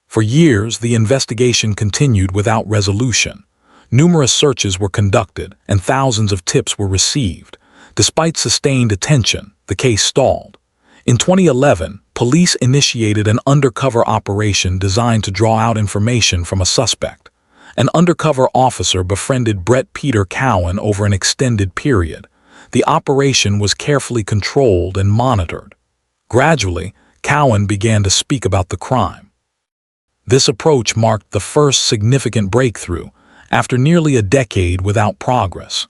For years, the investigation continued without resolution. Numerous searches were conducted and thousands of tips were received. Despite sustained attention, the case stalled. In 2011, police initiated an undercover operation designed to draw out information from a suspect. An undercover officer befriended Brett Peter Cowan over an extended period. The operation was carefully controlled and monitored. Gradually, Cowan began to speak about the crime. This approach marked the first significant breakthrough after nearly a decade without progress.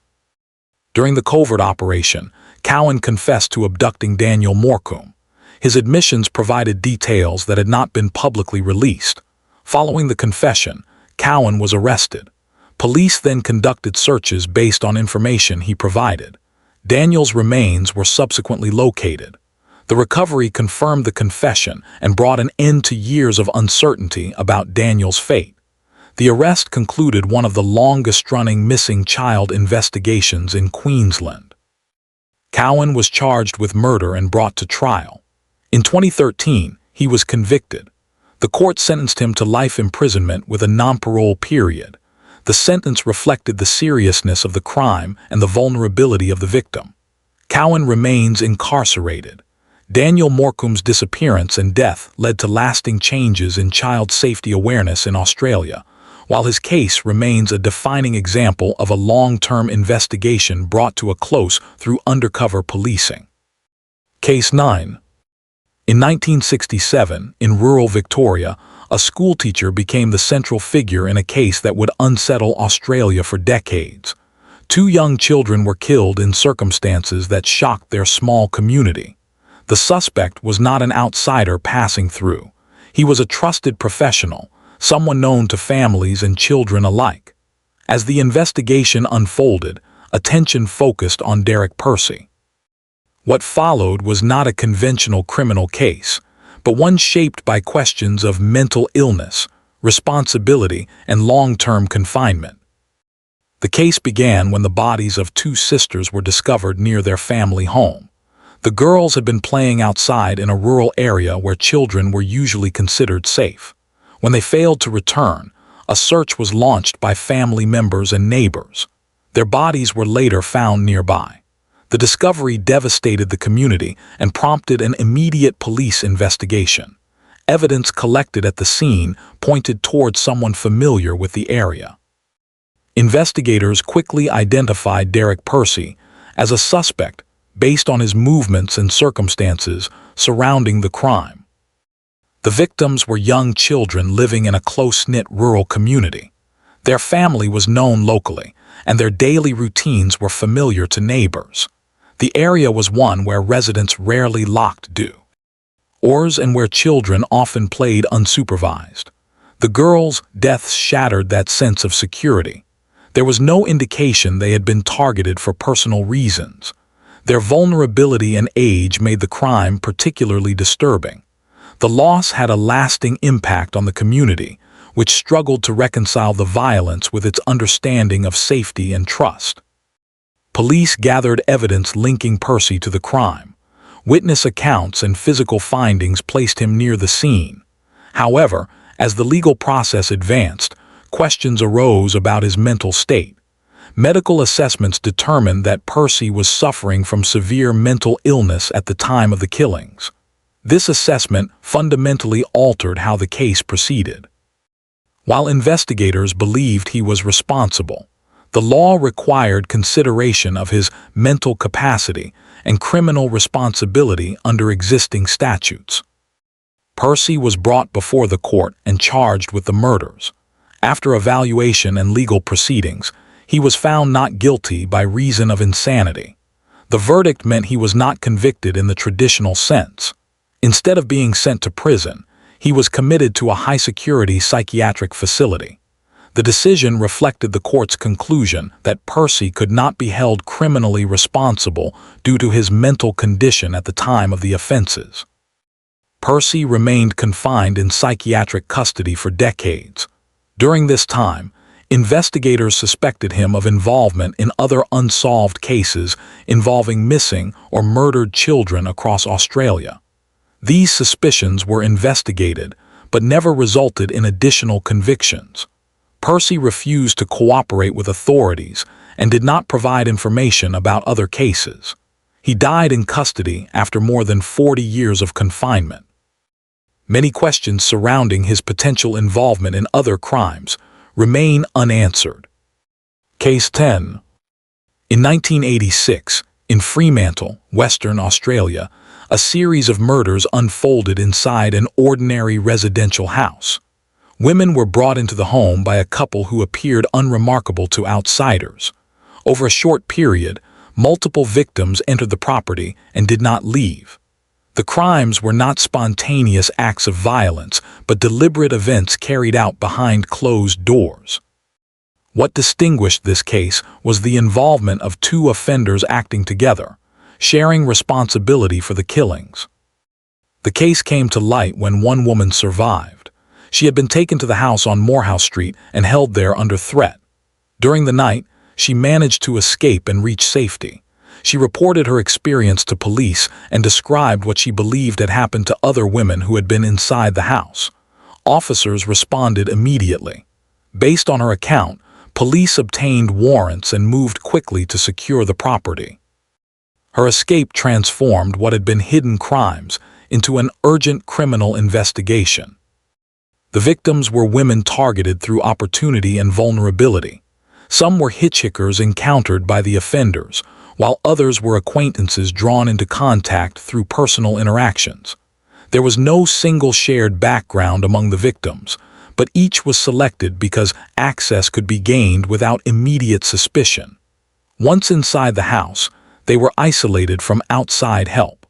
During the covert operation, Cowan confessed to abducting Daniel Morcombe. His admissions provided details that had not been publicly released. Following the confession, Cowan was arrested. Police then conducted searches based on information he provided. Daniel's remains were subsequently located. The recovery confirmed the confession and brought an end to years of uncertainty about Daniel's fate. The arrest concluded one of the longest-running missing child investigations in Queensland. Cowan was charged with murder and brought to trial. In 2013, he was convicted. The court sentenced him to life imprisonment with a non-parole period. The sentence reflected the seriousness of the crime and the vulnerability of the victim. Cowan remains incarcerated. Daniel Morcombe's disappearance and death led to lasting changes in child safety awareness in Australia, while his case remains a defining example of a long-term investigation brought to a close through undercover policing. Case 9. In 1967, in rural Victoria, a schoolteacher became the central figure in a case that would unsettle Australia for decades. 2 young children were killed in circumstances that shocked their small community. The suspect was not an outsider passing through. He was a trusted professional, someone known to families and children alike. As the investigation unfolded, attention focused on Derek Percy. What followed was not a conventional criminal case, but one shaped by questions of mental illness, responsibility, and long-term confinement. The case began when the bodies of 2 sisters were discovered near their family home. The girls had been playing outside in a rural area where children were usually considered safe. When they failed to return, a search was launched by family members and neighbors. Their bodies were later found nearby. The discovery devastated the community and prompted an immediate police investigation. Evidence collected at the scene pointed towards someone familiar with the area. Investigators quickly identified Derek Percy as a suspect based on his movements and circumstances surrounding the crime. The victims were young children living in a close-knit rural community. Their family was known locally, and their daily routines were familiar to neighbors. The area was one where residents rarely locked doors and where children often played unsupervised. The girls' deaths shattered that sense of security. There was no indication they had been targeted for personal reasons. Their vulnerability and age made the crime particularly disturbing. The loss had a lasting impact on the community, which struggled to reconcile the violence with its understanding of safety and trust. Police gathered evidence linking Percy to the crime. Witness accounts and physical findings placed him near the scene. However, as the legal process advanced, questions arose about his mental state. Medical assessments determined that Percy was suffering from severe mental illness at the time of the killings. This assessment fundamentally altered how the case proceeded. While investigators believed he was responsible, the law required consideration of his mental capacity and criminal responsibility under existing statutes. Percy was brought before the court and charged with the murders. After evaluation and legal proceedings, he was found not guilty by reason of insanity. The verdict meant he was not convicted in the traditional sense. Instead of being sent to prison, he was committed to a high-security psychiatric facility. The decision reflected the court's conclusion that Percy could not be held criminally responsible due to his mental condition at the time of the offenses. Percy remained confined in psychiatric custody for decades. During this time, investigators suspected him of involvement in other unsolved cases involving missing or murdered children across Australia. These suspicions were investigated, but never resulted in additional convictions. Percy refused to cooperate with authorities and did not provide information about other cases. He died in custody after more than 40 years of confinement. Many questions surrounding his potential involvement in other crimes remain unanswered. Case 10. In 1986, in Fremantle, Western Australia, a series of murders unfolded inside an ordinary residential house. Women were brought into the home by a couple who appeared unremarkable to outsiders. Over a short period, multiple victims entered the property and did not leave. The crimes were not spontaneous acts of violence, but deliberate events carried out behind closed doors. What distinguished this case was the involvement of two offenders acting together, sharing responsibility for the killings. The case came to light when one woman survived. She had been taken to the house on Morehouse Street and held there under threat. During the night, she managed to escape and reach safety. She reported her experience to police and described what she believed had happened to other women who had been inside the house. Officers responded immediately. Based on her account, police obtained warrants and moved quickly to secure the property. Her escape transformed what had been hidden crimes into an urgent criminal investigation. The victims were women targeted through opportunity and vulnerability. Some were hitchhikers encountered by the offenders, while others were acquaintances drawn into contact through personal interactions. There was no single shared background among the victims, but each was selected because access could be gained without immediate suspicion. Once inside the house, they were isolated from outside help.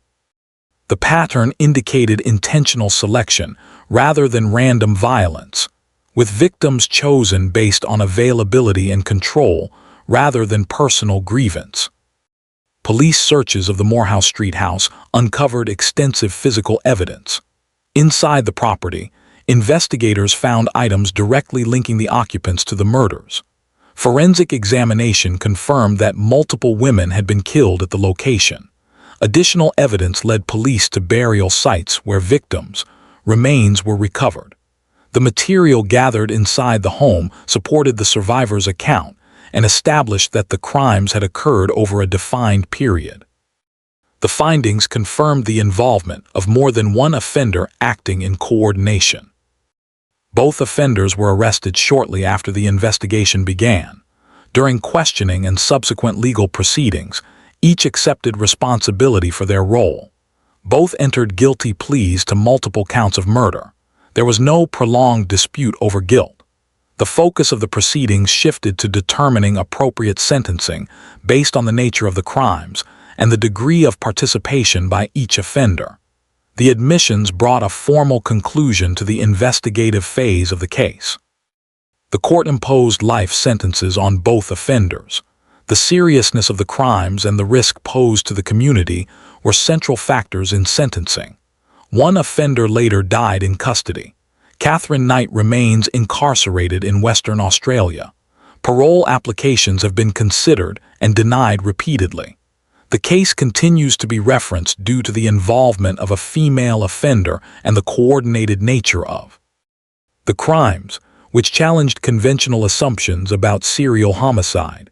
The pattern indicated intentional selection rather than random violence, with victims chosen based on availability and control rather than personal grievance. Police searches of the Morehouse Street house uncovered extensive physical evidence. Inside the property, investigators found items directly linking the occupants to the murders. Forensic examination confirmed that multiple women had been killed at the location. Additional evidence led police to burial sites where victims' remains were recovered. The material gathered inside the home supported the survivor's account and established that the crimes had occurred over a defined period. The findings confirmed the involvement of more than one offender acting in coordination. Both offenders were arrested shortly after the investigation began. During questioning and subsequent legal proceedings, each accepted responsibility for their role. Both entered guilty pleas to multiple counts of murder. There was no prolonged dispute over guilt. The focus of the proceedings shifted to determining appropriate sentencing based on the nature of the crimes and the degree of participation by each offender. The admissions brought a formal conclusion to the investigative phase of the case. The court imposed life sentences on both offenders. The seriousness of the crimes and the risk posed to the community were central factors in sentencing. One offender later died in custody. Catherine Knight remains incarcerated in Western Australia. Parole applications have been considered and denied repeatedly. The case continues to be referenced due to the involvement of a female offender and the coordinated nature of the crimes, which challenged conventional assumptions about serial homicide.